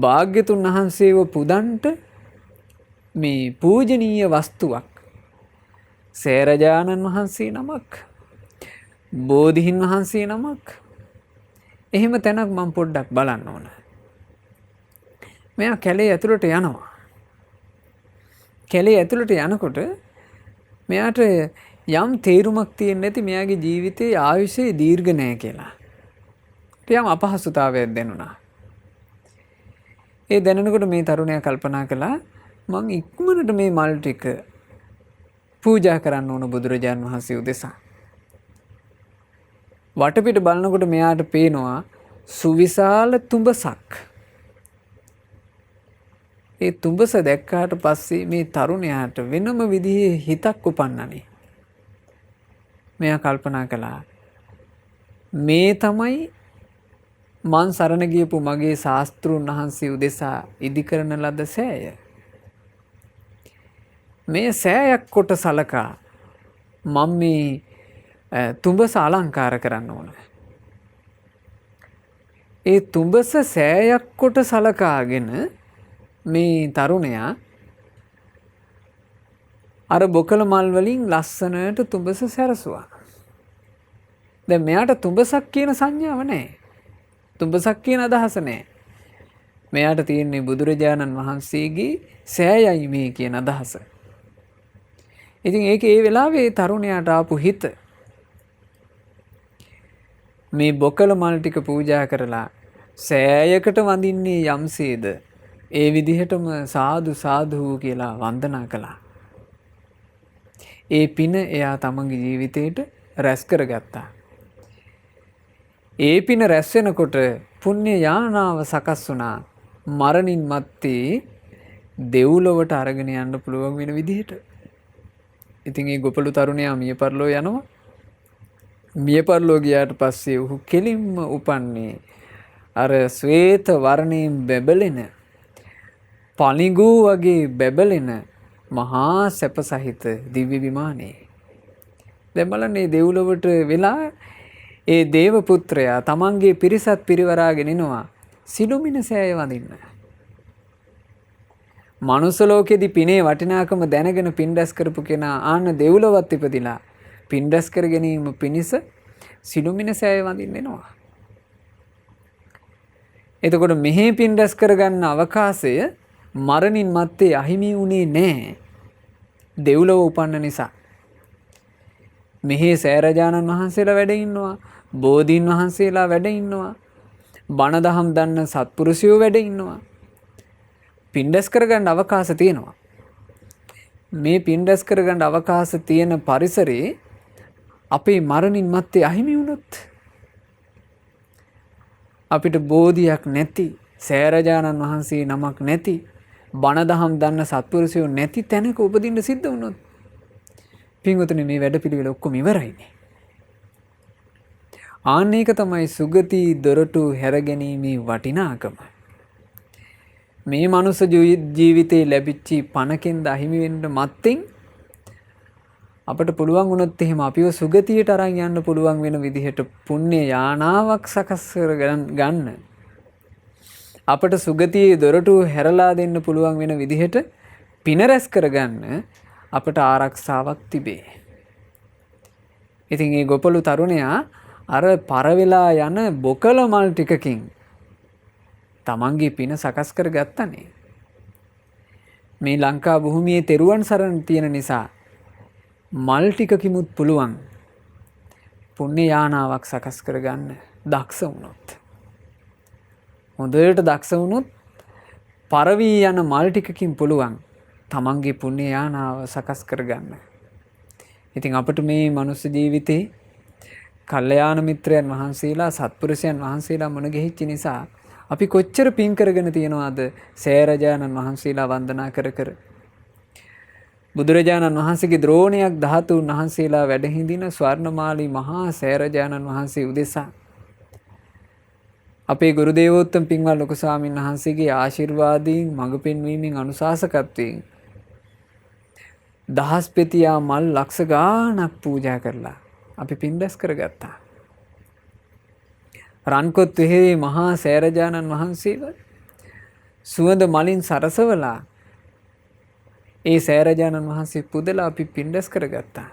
භාග්‍යතුන් වහන්සේව පුදන්ට මේ පූජනීය වස්තුවක් සේරජානන් වහන්සේ නමක්, බෝධීන් වහන්සේ නමක්, එහෙම තැනක් මම පොඩ්ඩක් බලන්න ඕන. මෙයා කැලේ ඇතුළට යනවා. කැලේ ඇතුළට යනකොට මෙයාට යම් තේරුමක් තියෙන්නේ නැති මෙයාගේ ජීවිතයේ ආයුෂය දීර්ඝ නැහැ කියලා. යම් අපහසුතාවයක් දැනුණා. ඒ දැනෙනකොට මේ තරුණයා කල්පනා කළා මං ඉක්මනට මේ මල් ටික පූජා කරන්න ඕන බුදුරජාන් වහන්සේ උදෙසා. වටපිට බලනකොට මෙයාට පේනවා සුවිශාල තුඹසක්. ඒ තුඹස දැක්කාට පස්සේ මේ තරුණයාට වෙනම විදිහේ හිතක් උපන්නනේ. මෙයා කල්පනා කළා මේ තමයි මන් සරණ ගියපු මගේ ශාස්ත්‍රූන් වහන්සේ උදෙසා ඉදි කරන ලද සෑය. මේ සෑයක් කොට සලකා මම මේ තුඹස අලංකාර කරන්න ඕන. ඒ තුඹස සෑයක් කොට සලකාගෙන මේ තරුණයා අර බොකල මල් වලින් ලස්සනට තුඹස සැරසුවා. දැන් මෙයාට තුඹසක් කියන සංඥාව නැහැ. තුඹසක් කියන අදහස නැහැ. මෙයාට තියෙන්නේ බුදුරජාණන් වහන්සේගේ සෑයයි මේ කියන අදහස. ඉතින් ඒක ඒ වෙලාවේ තරුණයාට ආපු හිත මේ බොකල මල් ටික පූජා කරලා සෑයකට වඳින්නේ යම්සේද ඒ විදිහටම සාදු සාදු කියලා වන්දනා කළා. ඒ පින එයා තමන්ගේ ජීවිතේට රැස් කරගත්තා. ඒ පින රැස් වෙනකොට පුණ්‍ය යානාව සකස් වුණා. මරණින් මත්තේ දෙව්ලොවට අරගෙන යන්න පුළුවන් වෙන විදිහට. ඉතින් ඒ ගොපළු තරුණයා මිය පරලෝ යනවා. මිය පරලෝ ගියාට පස්සේ ඔහු කෙලින්ම උපන්නේ අර ශ්වේත වර්ණයෙන් බැබලෙන පණිගු වගේ බැබලෙන මහා සැප සහිත දිව්‍ය විමානයේ. දැන් බලන්න මේ දෙව්ලොවට වෙලා ඒ දේව පුත්‍රයා තමන්ගේ පිරිසත් පිරිවරාගෙන එනවා සිළුමිණ සෑය වඳින්න. මනුස්ස ලෝකෙදී පිනේ වටිනාකම දැනගෙන පින් රැස් කරපු කෙනා ආන්න දෙව්ලොවත් ඉපදිලා පින් රැස් කර ගැනීම පිණිස සිළුමිණ සෑය වඳින්න එනවා. එතකොට මෙහි පින් රැස් කරගන්න අවකාශය මරණින් මත්තේ අහිමි වුණේ නැහැ. දෙව්ලොව උපන්න නිසා. මෙහි සෑරජානන් වහන්සේලා වැඩ ඉන්නවා. බෝධීන් වහන්සේලා වැඩ ඉන්නවා. බණ දහම් දන්න සත්පුරුෂයෝ වැඩ ඉන්නවා. පින් රැස් කරගන්න අවකාශ තියෙනවා. මේ පින් රැස් කරගන්න අවකාශ තියෙන පරිසරේ අපේ මරණින් මත්තේ අහිමි වුණොත් අපිට බෝධියක් නැති සෑරජානන් වහන්සේ නමක් නැති බණ දහම් දන්න සත්පුරුෂයෝ නැති තැනක උපදින්න සිද්ධ වුණොත් පින්වතුනි මේ වැඩපිළිවෙල ඔක්කොම ඉවරයිනේ. ආන්න ඒක තමයි සුගති දොරටු හැරගැනීමේ වටිනාකම. මේ මනුස්ස ජීවිතේ ලැබිච්ච පණකින්ද අහිමි වෙන්න මත්තෙන් අපට පුළුවන් වුණොත් එහෙම අපිව සුගතියට අරන් යන්න පුළුවන් වෙන විදිහට පුණ්‍ය යානාවක් සකස් ගන්න. අපට සුගතියේ දොරටු හැරලා දෙන්න පුළුවන් වෙන විදිහට පින රැස් කරගන්න අපට ආරක්ෂාවක් තිබේ. ඉතින් මේ ගොපළු තරුණයා අර පරවෙලා යන බොකල මල් ටිකකින් තමන්ගේ පින සකස් කරගත්තනේ. මේ ලංකා භූමියේ තෙරුවන් සරණ තියෙන නිසා මල් ටිකකිමුත් පුළුවන් පුණ්‍ය යානාවක් සකස් කරගන්න දක්ෂ වුණොත්. හොඳට දක්ෂ වුණොත් පරවී යන මල් ටිකකින් පුළුවන් තමන්ගේ පුණ්‍ය යානාව සකස් කරගන්න. ඉතින් අපට මේ මනුස්ස ජීවිතේ කල්යාණ මිත්‍රයන් වහන්සේලා සත්පුරුෂයන් වහන්සේලා මුණ ගැහිච්ච නිසා අපි කොච්චර පින් කරගෙන තියනවාද සෑරජානන් වහන්සේලා වන්දනා කර කර. බුදුරජාණන් වහන්සේගේ ද්‍රෝණයක් ධාතුන් වහන්සේලා වැඩ හිඳින ස්වර්ණමාලී මහා සෑරජානන් වහන්සේ උදෙසා අපේ ගුරු දේවෝත්තම පින්වත් ලොකු ස්වාමීන් වහන්සේගේ ආශිර්වාදයෙන් මඟ පෙන්වීමෙන් අනුශාසකත්වයෙන් දහස් පෙතියා මල් ලක්ෂ ගාණක් පූජා කරලා අපි පින් රැස් කරගත්තා. රන්කොත් වෙහේ මහා සෑරජානන් වහන්සේව සුවඳ මලින් සරසවලා ඒ සෑරජානන් වහන්සේ පුදලා අපි පින් රැස් කරගත්තා.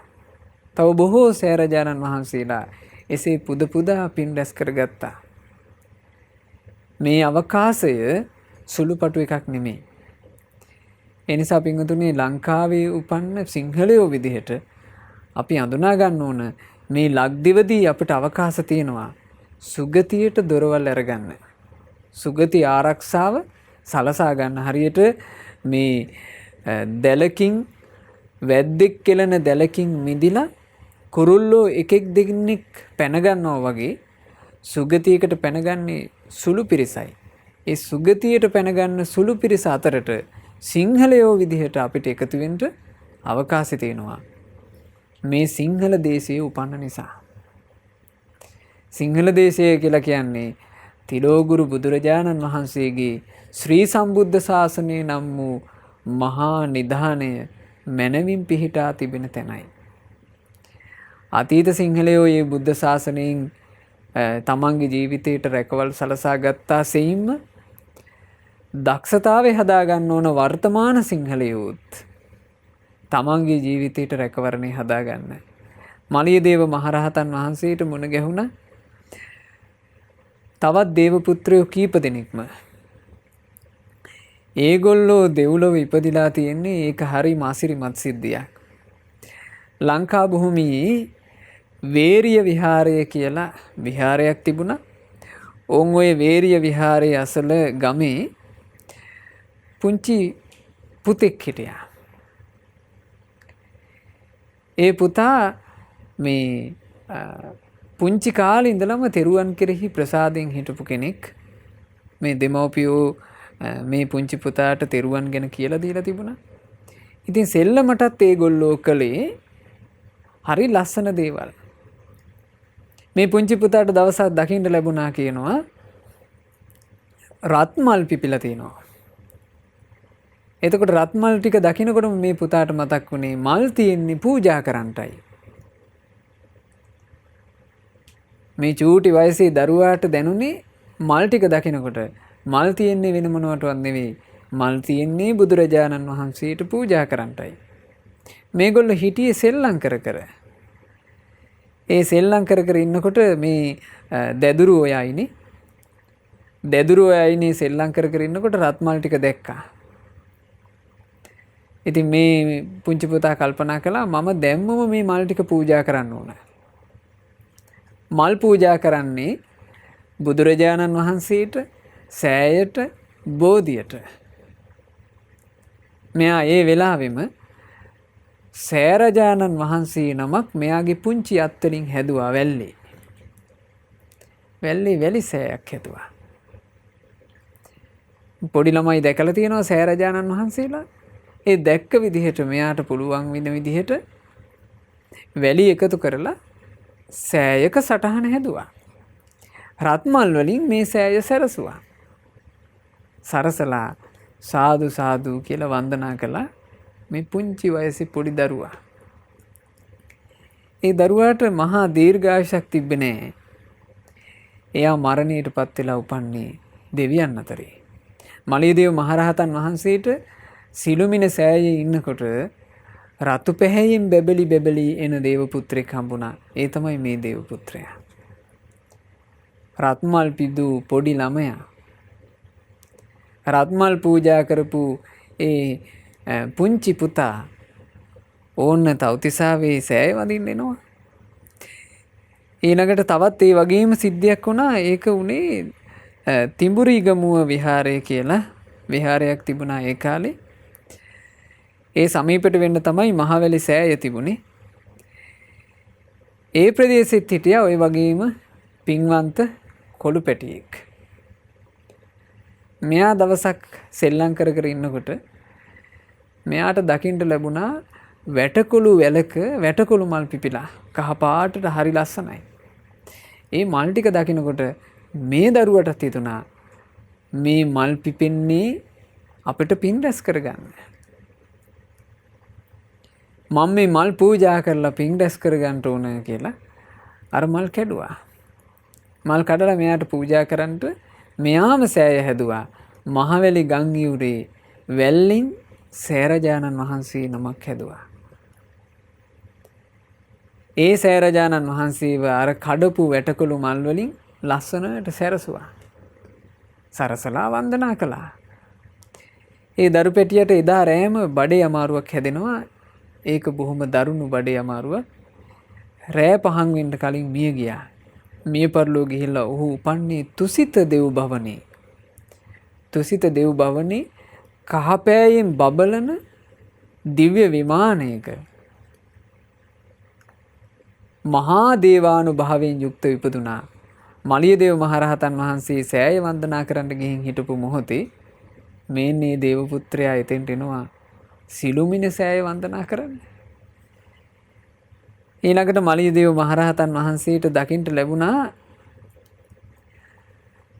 තව බොහෝ සෑරජානන් වහන්සේලා එසේ පුද පුදා පින් රැස් කරගත්තා. මේ අවකාශය සුළුපටු එකක් නෙමෙයි. ඒ නිසා පින්වතුනි ලංකාවේ උපන්න සිංහලයෝ විදිහට අපි හඳුනා ගන්න ඕන මේ ලක්දිවදී අපිට අවකාශ තියෙනවා සුගතියට දොරවල් අරගන්න. සුගති ආරක්ෂාව සලසා ගන්න. හරියට මේ දැලකින් වැද්දෙක් කෙලන දැලකින් මිදිලා කුරුල්ලෝ එකෙක් දෙන්නෙක් පැන ගන්නවා වගේ සුගතියකට පැනගන්නේ සුළු පිරිසයි. ඒ සුගතියට පැනගන්න සුළු පිරිස අතරට සිංහලයෝ විදිහට අපිට එකතු වෙන්න අවකාශය තියෙනවා. මේ සිංහල දේශයේ උපන්න නිසා. සිංහල දේශය කියලා කියන්නේ තිලෝගුරු බුදුරජාණන් වහන්සේගේ ශ්‍රී සම්බුද්ධ ශාසනය නම් වූ මහා නිධානය මැනවින් පිහිටා තිබෙන තැනයි. අතීත සිංහලයෝ මේ බුද්ධ ශාසනයෙන් තමන්ගේ ජීවිතයට රැකවල් සලසා ගත්තා සෙයින්ම දක්ෂතාවය හදාගන්න ඕන වර්තමාන සිංහලයෝත් තමන්ගේ ජීවිතයට රැකවරණය හදාගන්න. මලියදේව මහරහතන් වහන්සේට මුණ ගැහුණ තවත් දේව පුත්‍රයෝ කීප දෙනෙක්ම. ඒගොල්ලෝ දෙව්ලොව ඉපදිලා තියෙන්නේ ඒක හරි මාසිරිමත් සිද්ධියක්. ලංකා භූමියේ වේරිය විහාරය කියලා විහාරයක් තිබුණා. ඔවුන් ওই වේරිය විහාරයේ අසල ගමේ පුංචි පුතෙක් හිටියා. ඒ පුතා මේ පුංචි කාලේ ඉඳලම තෙරුවන් කෙරෙහි ප්‍රසාදයෙන් හිටපු කෙනෙක්. මේ දෙමව්පියෝ මේ පුංචි පුතාට තෙරුවන් ගැන කියලා දීලා තිබුණා. ඉතින් සෙල්ලමටත් ඒගොල්ලෝ කළේ හරි ලස්සන දේවල්. මේ පුංචි පුතාට දවසක් දකින්න ලැබුණා කියනවා රත්මල් පිපිලා තිනවා. එතකොට රත්මල් ටික දකිනකොට මේ පුතාට මතක් වුණේ මල් තියෙන්නේ පූජා කරන්නටයි. මේ චූටි වයසේ දරුවාට දැනුනේ මල් ටික දකිනකොට මල් තියෙන්නේ වෙන මොනවටවත් නෙවෙයි. මල් තියෙන්නේ බුදුරජාණන් වහන්සේට පූජා කරන්නටයි. මේගොල්ලෝ හිටියේ සෙල්ලම් කර කර. ඒ සෙල්ලම් කර කර ඉන්නකොට මේ දැදුරු ඔය අයිනේ. දැදුරු ඔය අයිනේ සෙල්ලම් කර කර ඉන්නකොට රත්මල් ටික දැක්කා. ඉතින් මේ පුංචි පුතා කල්පනා කළා මම දැම්මම මේ මල් ටික පූජා කරන්න ඕන. මල් පූජා කරන්නේ බුදුරජාණන් වහන්සේට, සෑයට, බෝධියට. මෙයා ඒ වෙලාවෙම සෑරජාණන් වහන්සේ නමක් මෙයාගේ පුංචි අත්වලින් හැදුවා වැල්ලේ. වැල්ලේ වැලි සෑයක් හැදුවා. පොඩි ළමයි දැකලා තියෙනවා සෑරජාණන් වහන්සේලා. ඒ දැක්ක විදිහට මෙයාට පුළුවන් වෙන විදිහට වැලි එකතු කරලා සෑයක සටහන හැදුවා. රත්මල් වලින් මේ සෑය සැරසුවා. සරසලා සාදු සාදු කියලා වන්දනා කළා මේ පුංචි වයසේ පොඩි දරුවා. ඒ දරුවාට මහා දීර්ඝායුෂක් තිබ්බේ නෑ. එයා මරණයටපත් වෙලා උපන්නේ දෙවියන් අතරේ. මලියදේව මහරහතන් වහන්සේට සිළුමිණ සෑයේ ඉන්නකොට රතු පැහැයෙන් බැබලි බැබලි එන දේව පුත්‍රයෙක් හම්බුණා. ඒ තමයි මේ දේව පුත්‍රයා. රත්මල් පිදු පොඩි ළමයා. රත්මල් පූජා කරපු ඒ පුංචි පුතා ඕන්න තවතිසාවේ සෑය වදින්න එනවා. ඊළඟට තවත් ඒ වගේම සිද්ධියක් වුණා. ඒක උනේ තිඹුරිගමුව විහාරය කියලා විහාරයක් තිබුණා ඒ කාලේ. ඒ සමීපට වෙන්න තමයි මහවැලි සෑය තිබුණේ. ඒ ප්‍රදේශෙත් හිටියා ওই වගේම පින්වන්ත කොළු පැටියෙක්. මෙයා දවසක් සෙල්ලම් කර කර ඉන්නකොට මෙයාට දකින්න ලැබුණා වැටකොළු වැලක වැටකොළු මල් පිපිලා කහ පාටට හරි ලස්සනයි. ඒ මල් ටික දකිනකොට මේ දරුවටත් හිතුණා මේ මල් පිපෙන්නේ අපිට පින් රැස් කරගන්න. මම මේ මල් පූජා කරලා පින් රැස් කරගන්න ඕන කියලා අර මල් කැඩුවා. මල් කඩලා මෙයාට පූජා කරන්නට මෙයාම සෑය හැදුවා. මහවැලි ගම් යුරේ වැල්ලින් සෑරජානන් වහන්සේ නමක් හැදුවා. ඒ සෑරජානන් වහන්සේව අර කඩපු වැටකොළු මල් වලින් ලස්සනට සැරසුවා. සරසලා වන්දනා කළා. ඒ දරු පෙටියට එදා රෑම බඩේ අමාරුවක් හැදෙනවා. ඒක බොහොම දරුණු බඩේ අමාරුව. රෑ 5 වෙන්න කලින් මිය ගියා. මිය පරලෝ ගිහිල්ලා ඔහු උපන්නේ තුසිත දෙව් භවනේ. තුසිත දෙව් භවනේ කහපෑයෙන් බබලන දිව්‍ය විමානයක මහා දේවානුභාවයෙන් යුක්තව ඉපදුනා. මලියදේව මහරහතන් වහන්සේ සෑය වන්දනා කරන්න ගිහින් හිටපු මොහොතේ මේ දේව පුත්‍රයා එතෙන්ට එනවා සිළුමිණ සෑය වන්දනා කරන්න. ඊළඟට මලියදේව මහරහතන් වහන්සේට දකින්න ලැබුණා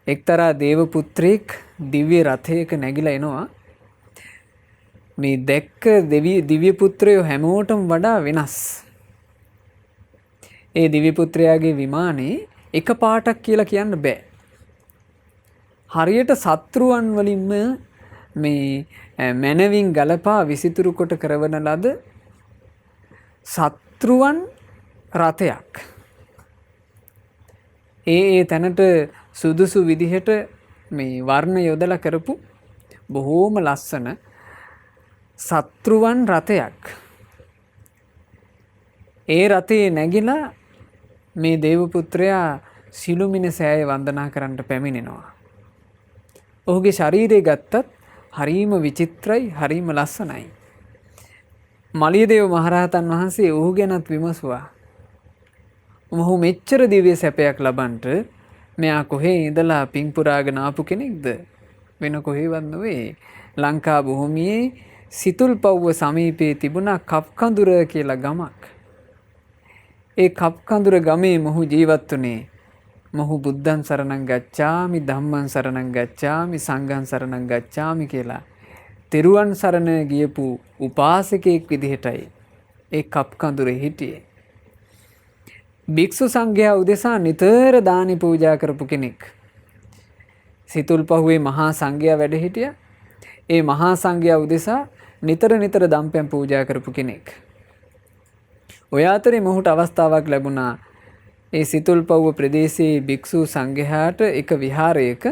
එක්තරා දේව පුත්‍රයෙක් දිව්‍ය රථයක නැගිලා එනවා. මේ දැක්ක දිව්‍ය පුත්‍රයෝ හැමෝටම වඩා වෙනස්. ඒ දිව්‍ය පුත්‍රයාගේ විමානේ එක පාටක් කියලා කියන්න බෑ. හරියට සත්‍රුවන් වලින්ම මේ මනවින් ගලපා විසිතුරු කොට කරවන ලද සත්‍රුවන් රථයක්. ඒ තැනට සුදුසු විදිහට මේ වර්ණ යොදලා කරපු බොහෝම ලස්සන සත්‍රුවන් රථයක්. ඒ රථේ නැගිලා මේ දේව පුත්‍රයා සිළුමිණ සෑය වන්දනා කරන්න පැමිණෙනවා. ඔහුගේ ශරීරය ගත්තත් හරීම විචිත්‍රයි, හරීම ලස්සනයි. මලියදේව මහරහතන් වහන්සේ ඔහු ගැනත් විමසුවා. මොහු මෙච්චර දිව්‍ය සැපයක් ලබන්නට මෙයා කොහේ ඉඳලා පිං පුරාගෙන ආපු කෙනෙක්ද? වෙන කොහෙවත් නෙවෙයි. ලංකා භූමියේ සිතුල්පව්ව සමීපයේ තිබුණා කප්කඳුර කියලා ගමක්. ඒ කප්කඳුර ගමේ මොහු ජීවත් වුණේ. මොහු බුද්ධං සරණං ගච්ඡාමි, ධම්මං සරණං ගච්ඡාමි, සංඝං සරණං ගච්ඡාමි කියලා තෙරුවන් සරණ ගියපු උපාසකයෙක් විදිහටයි ඒ කප්කඳුරේ හිටියේ. භික්ෂු සංඝයා උදෙසා නිතර දානි පූජා කරපු කෙනෙක්. සිතුල්පහුවේ මහා සංඝයා වැඩ හිටියා. ඒ මහා සංඝයා උදෙසා නිතර දම්පැන් පූජා කරපු කෙනෙක්. ඔය අතරේ මොහුට අවස්ථාවක් ලැබුණා ඒ සිතුල්පව්ව ප්‍රදේශයේ භික්ෂු සංඝයාට එක විහාරයක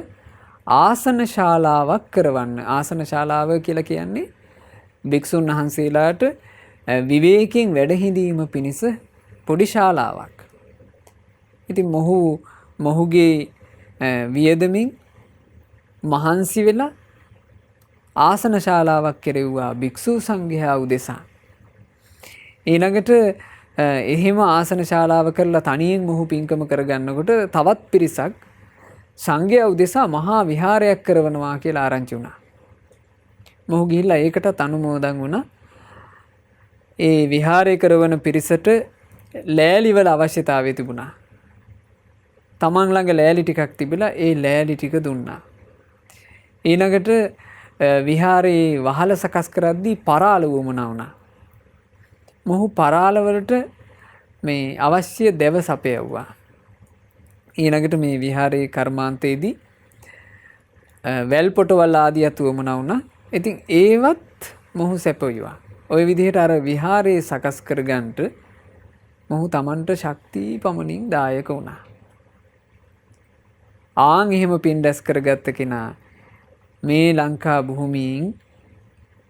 ආසන ශාලාවක් කරවන්න. ආසන ශාලාව කියලා කියන්නේ භික්ෂුන් වහන්සේලාට විවේකයෙන් වැඩ හිඳීම පිණිස පොඩි ශාලාවක්. ඉතින් මොහුගේ වියදමින් මහන්සි වෙලා ආසන ශාලාවක් කෙරෙව්වා භික්ෂු සංඝයා උදෙසා. ඊළඟට එහෙම ආසන ශාලාව කරලා තනියෙන් මොහු පින්කම කරගන්නකොට තවත් පිරිසක් සංඝයා උදෙසා මහා විහාරයක් කරවනවා කියලා ආරංචි වුණා. මොහු ගිහිල්ලා ඒකටත් අනුමෝදන් වුණා. ඒ විහාරය කරවන පිරිසට ලෑලි වල අවශ්‍යතාවය තිබුණා. තමන් ළඟ ලෑලි ටිකක් තිබිලා ඒ ලෑලි ටික දුන්නා. ඊළඟට විහාරයේ වහල සකස් කරද්දී පරාල වුමනා වුණා. මොහු පරාල වලට මේ අවශ්‍ය දැව සපයවුවා. ඊළඟට මේ විහාරයේ කර්මාන්තයේදී වැල් පොටවල් ආදියත් වුමනා වුණා. ඉතින් ඒවත් මොහු සැපයුවා. ওই විදිහට අර විහාරයේ සකස් කරගන්නට මොහු Tamanට ශක්තිය පමණින් දායක වුණා. ආන් එහෙම පින් දැස් කරගත්ත කෙනා මේ ලංකා භූමියෙන්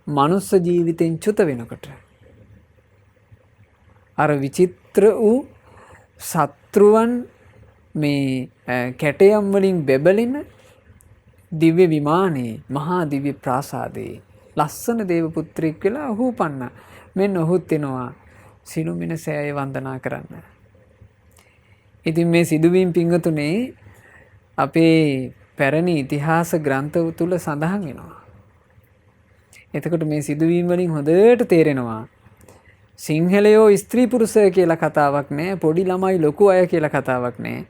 මනුස්ස ජීවිතෙන් චුත වෙනකොට අර විචිත්‍ර වූ සත්‍රුවන් මේ කැටයම් වලින් බැබලෙන දිව්‍ය විමානයේ මහා දිව්‍ය ප්‍රාසාදයේ ලස්සන දේව පුත්‍රයෙක් වෙලා ඔහු උපන්නා. මෙන්න ඔහුත් එනවා සිළුමිණ සෑය වන්දනා කරන්න. ඉතින් මේ සිදුවීම් පිංගතුනේ අපේ පැරණි ඉතිහාස ග්‍රන්ථ තුල සඳහන් වෙනවා. එතකොට මේ සිදුවීම් වලින් හොඳට තේරෙනවා සිංහලයෝ ස්ත්‍රී පුරුෂය කියලා කතාවක් නෑ, පොඩි ළමයි ලොකු අය කියලා කතාවක් නෑ.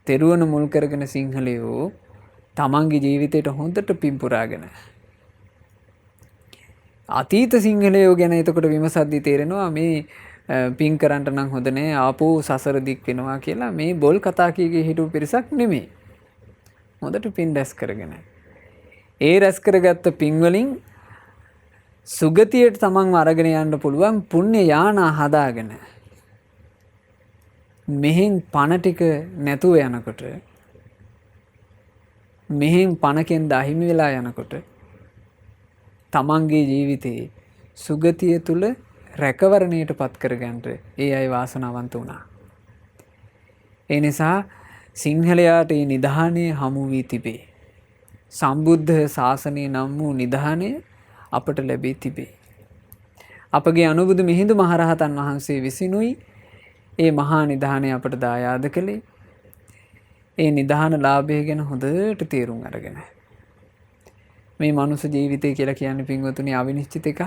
තෙරුවන් මුල් කරගෙන සිංහලයෝ තමන්ගේ ජීවිතයට හොඳට පින් පුරාගෙන අතීත සිංහලයෝ ගැන එතකොට විමසද්දී තේරෙනවා මේ පින් කරන්න නම් හොඳ නෑ, ආපෝ සසර දික් වෙනවා කියලා මේ බොල් කතා කීගේ හිටපු පිරිසක් නෙමෙයි. හොඳට පින් රැස් කරගෙන ඒ රැස් කරගත්ත පින් වලින් සුගතියට තමන්ව අරගෙන යන්න පුළුවන් පුණ්‍ය යානා හදාගෙන මෙහෙන් පණ ටික නැතුව යනකොට, මෙහෙන් පණකෙන් දහිමි වෙලා යනකොට තමන්ගේ ජීවිතයේ සුගතිය තුල රැකවරණයට පත් කරගන්න ඒ අය වාසනාවන්ත වුණා. ඒ නිසා සිංහලයාට මේ නිධානය හමු වී තිබේ. සම්බුද්ධ ශාසනය නම් වූ නිධානය අපට ලැබී තිබේ. අපගේ අනුබුදු මිහිඳු මහරහතන් වහන්සේ විසිනුයි ඒ මහා නිධානය අපට දායාද කළේ. ඒ නිධාන ලාභය ගැන හොඳට තේරුම් අරගෙන. මේ මනුස්ස ජීවිතය කියලා කියන්නේ පින්වතුනි අවිනිශ්චිත එකක්.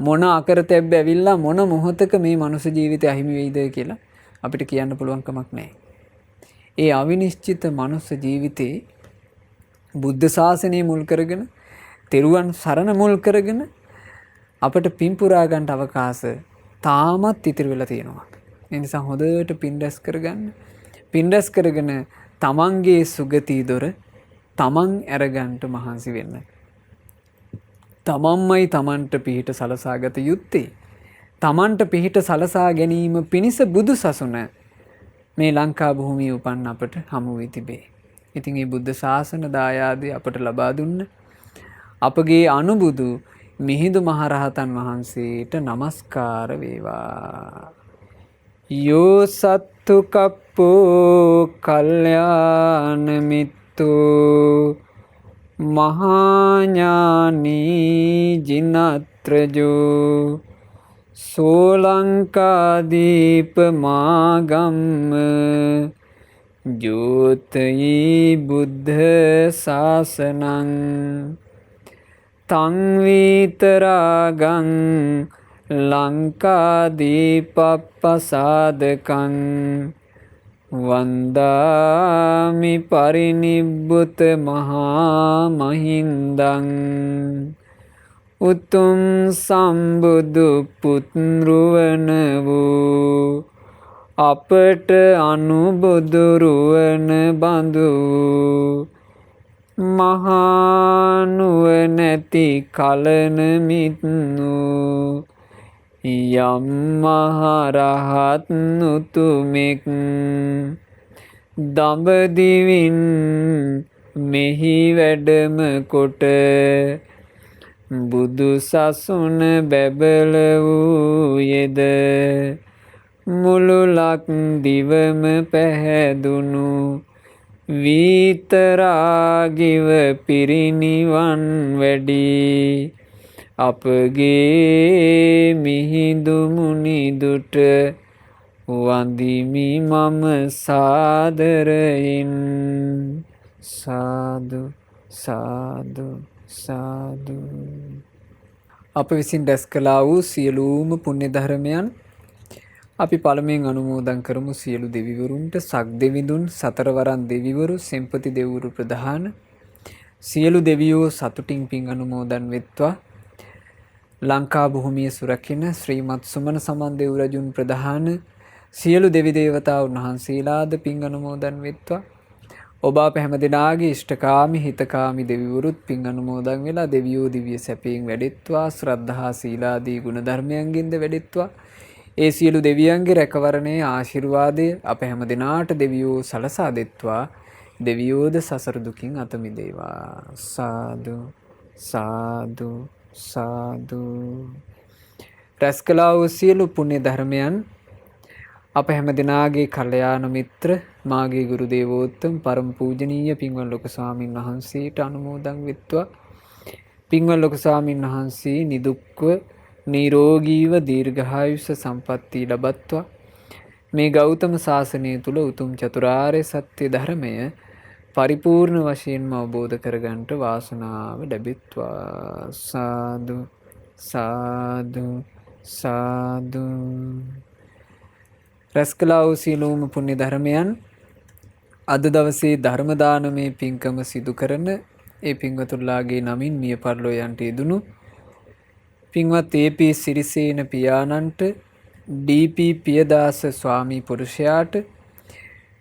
මොන අකරතැබ්බ ඇවිල්ලා මොන මොහොතක මේ මනුස්ස ජීවිතය අහිමි වෙයිද කියලා අපිට කියන්න පුළුවන් කමක් නැහැ. ඒ අවිනිශ්චිත මනුස්ස ජීවිතේ බුද්ධ ශාසනය මුල් කරගෙන, තෙරුවන් සරණ මුල් කරගෙන අපට පින් පුරා ගන්න අවකාශ තාමත් ඉතිරි වෙලා තියෙනවා. ඒ නිසා හොඳට පින් රැස් කරගන්න. පින් රැස් කරගෙන තමන්ගේ සුගති දොර තමන් අරගන්ට මහන්සි වෙන්න. තමන්මයි තමන්ට පිහිට සලසාගත යුත්තේ. තමන්ට පිහිට සලසා ගැනීම පිණිස බුදු සසුන මේ ලංකා භූමියේ උපන් අපට හමු වී තිබේ. ඉතින් මේ බුද්ධ ශාසන දායාදේ අපට ලබා දුන්න අපගේ අනුබුදු මිහිඳු මහරහතන් වහන්සේට නමස්කාර වේවා. යෝ සත්තු කප්පෝ කල්යාණ මිත්තෝ මහාඥානී ජිනත්‍රජෝ සෝලංකාදීප මාගම්ම ජෝතයි බුද්ධ ශාසනං තං විතරාගං ලංකාදීපප්පසාදකං වන්දාමි පරිනිබ්බුත මහා මහින්දං උතුම් සම්බුදු පුත්රුවන වූ අපට අනුබුදුරුවන බඳු මහානුවනැති කලන මිත්නු යම් මහරහත් නුතුමෙක් දඹදිවින් මෙහි වැඩම කොට බුදු සසුන බැබල වූයේද මුළු ලක්දිවම පැහැදුණු විතරාගිව පිරිනිවන් වැඩි අපගේ මිහිඳු මුනිදුට වඳිමි මම සාදරයෙන්. සාදු සාදු සාදු. අප විසින් රැස් කළා වූ සියලුම පුණ්‍ය ධර්මයන් අපි පළමුවෙන් අනුමෝදන් කරමු සියලු දෙවිවරුන්ට. සක් දෙවිඳුන්, සතරවරන් දෙවිවරු, සෙන්පති දෙවිවරු ප්‍රධාන සියලු දෙවියෝ සතුටින් පින් අනුමෝදන් වෙත්වා. ලංකා භූමිය සුරකින ශ්‍රීමත් සුමන සමන් දෙව් රජුන් ප්‍රධාන සියලු දෙවි දේවතාවුන් වහන්සේලාද පින් අනුමෝදන් වෙත්වා. ඔබ අප හැම දිනාගේ ඉෂ්ඨකාමී හිතකාමී දෙවිවරුත් පින් අනුමෝදන් වෙලා දෙවියෝ දිව්‍ය සැපයෙන් වැඩෙත්වා. ශ්‍රද්ධා සීලාදී ගුණ ධර්මයන්ගෙන්ද වැඩෙත්වා. ඒ සියලු දෙවියන්ගේ රැකවරණයේ ආශිර්වාදය අප හැම දිනාට දෙවියෝ සලසා දෙත්වා. දෙවියෝද සසර දුකින් අත මිදේවා. සාදු සාදු සාදු. රැස් කළා වූ සියලු පුණ්‍ය ධර්මයන් අප හැම දිනාගේ කල්යාණ මිත්‍ර මාගේ ගුරු දේවෝත්තම පරම පූජනීය පින්වත් ලොකු ස්වාමින් වහන්සේට අනුමෝදන් වෙත්වා. පින්වත් ලොකු ස්වාමින් වහන්සේ නිදුක්ව නිරෝගීව දීර්ඝායුෂ සම්පන්නිය ලබත්වා. මේ ගෞතම සාසනය තුල උතුම් චතුරාර්ය සත්‍ය ධර්මය පරිපූර්ණ වශයෙන්ම අවබෝධ කරගන්නට වාසනාව ලැබෙත්වා. සාදු සාදු සාදු. රැස් කළා වූ සියලුම පුණ්‍ය ධර්මයන් අද දවසේ ධර්ම දානමේ පින්කම සිදු කරන ඒ පින්වතුන්ලාගේ නමින් මිය පරලෝ යන්ට යෙදුණු පින්වත් ඒ.පී. සිරිසේන පියාණන්ට, ඩී.පී. පියදාස ස්වාමී පුරුෂයාට,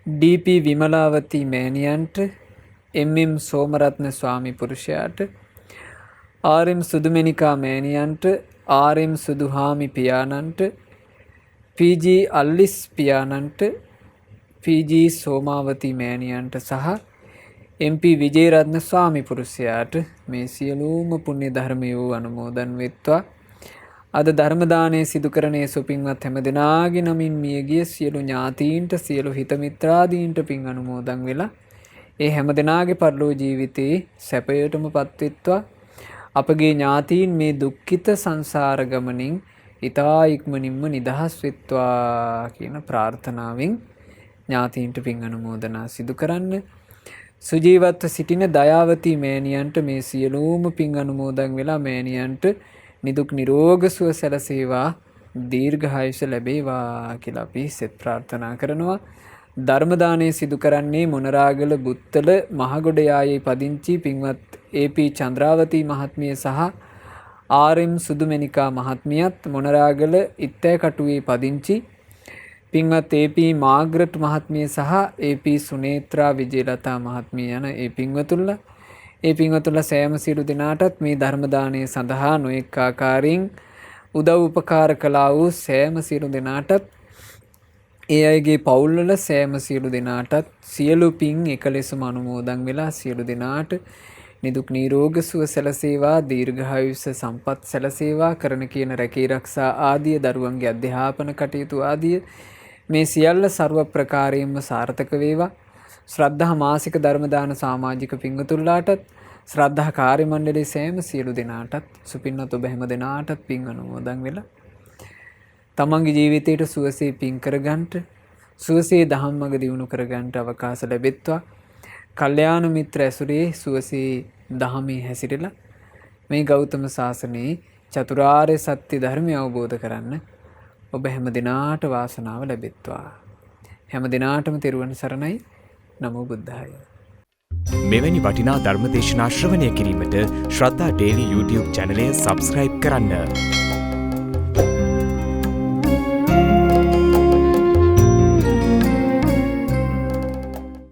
ඩී.පී. විමලාවතී මෑණියන්ට, එම්.එම්. සෝමරත්න ස්වාමී පුරුෂයාට, ආර්.එම්. සුදුමෙනිකා මෑණියන්ට, ආර්.එම්. සුදුහාමි පියාණන්ට, පී.ජී. අල්ලිස් පියාණන්ට, පී.ජී. සෝමාවතී මෑණියන්ට සහ MP විජේරත්න ස්වාමි පුරුෂයාට මේ සියලුම පුණ්‍ය ධර්මයෝ අනුමෝදන් වෙත්වා. අද ධර්ම දානය සිදු කරනේ සුපින්වත් හැම දෙනාගේ නමින් මියගිය සියලු ඥාතීන්ට සියලු හිත මිත්‍රාදීන්ට පින් අනුමෝදන් වෙලා ඒ හැම දෙනාගේ පරලෝ ජීවිතේ සැපයටම පත්වෙත්වා. අපගේ ඥාතීන් මේ දුක්ඛිත සංසාර ගමනින් ඊතා ඉක්මනින්ම නිදහස් වෙත්වා කියන ප්‍රාර්ථනාවෙන් ඥාතීන්ට පින් අනුමෝදනා සිදු කරන්න. සුජීවත්ව සිටින දයාවතී මෑණියන්ට මේ සියලුම පින් අනුමෝදන් වෙලා මෑණියන්ට නිදුක් නිරෝග සුව සැලසේවා දීර්ඝායුෂ ලැබේවා කියලා අපි සෙත් ප්‍රාර්ථනා කරනවා. ධර්ම දානය සිදු කරන්නේ මොනරාගල බුත්තල මහගොඩ යායේ පදිංචි පින්වත් AP චන්ද්‍රාවතී මහත්මිය සහ RM සුදුමෙනිකා මහත්මියත් මොනරාගල ඉත්තෑ කටුවේ පදිංචි පින්වත් AP මාග්‍රට් මහත්මිය සහ AP සුනේත්‍රා විජේලතා මහත්මිය යන ඒ පින්වතුන්ලා ඒ පින්වතුන්ලා සෑම සියලු දෙනාටත් මේ ධර්ම දානය සඳහා නොඑක ආකාරයෙන් උදව් උපකාර කළා වූ සෑම සියලු දෙනාටත් ඒ අයගේ පවුල්වල සෑම සියලු දෙනාටත් සියලු පින් එකලෙසම අනුමෝදන් වෙලා සියලු දෙනාට නිදුක් නිරෝග සුව සැලසේවා දීර්ඝායුෂ සම්පත් සැලසේවා කරන කියන රැකී ආරක්ෂා ආදී දරුවන්ගේ අධ්‍යාපන කටයුතු ආදී මේ සියල්ල ਸਰව ප්‍රකාරයෙන්ම සාර්ථක වේවා. ශ්‍රද්ධා මාසික ධර්ම දාන සමාජික පින්වතුන්ලාටත් ශ්‍රද්ධා කාර්ය මණ්ඩලයේ සෑම සියලු දෙනාටත් සුපින්වත් ඔබ හැම දෙනාටත් පින් අනුමෝදන් වෙලා තමන්ගේ ජීවිතයට සුවසේ පින් කරගන්නට සුවසේ ධම්මග දියුණු කරගන්නට අවකාශ ලැබෙත්වා. කල්යාණ මිත්‍ර ඇසුරේ සුවසේ ධම්මේ හැසිරෙලා මේ ගෞතම සාසනයේ චතුරාර්ය සත්‍ය ධර්මය අවබෝධ කරන්න ඔබ හැම දිනාට වාසනාව ලැබෙත්වා. හැම දිනාටම තෙරුවන් සරණයි. නමෝ බුද්ධාය. මෙවැනි වටිනා ධර්ම දේශනා ශ්‍රවණය කිරීමට ශ්‍රද්ධා ඩේලි YouTube චැනලය සබ්ස්ක්‍රයිබ් කරන්න.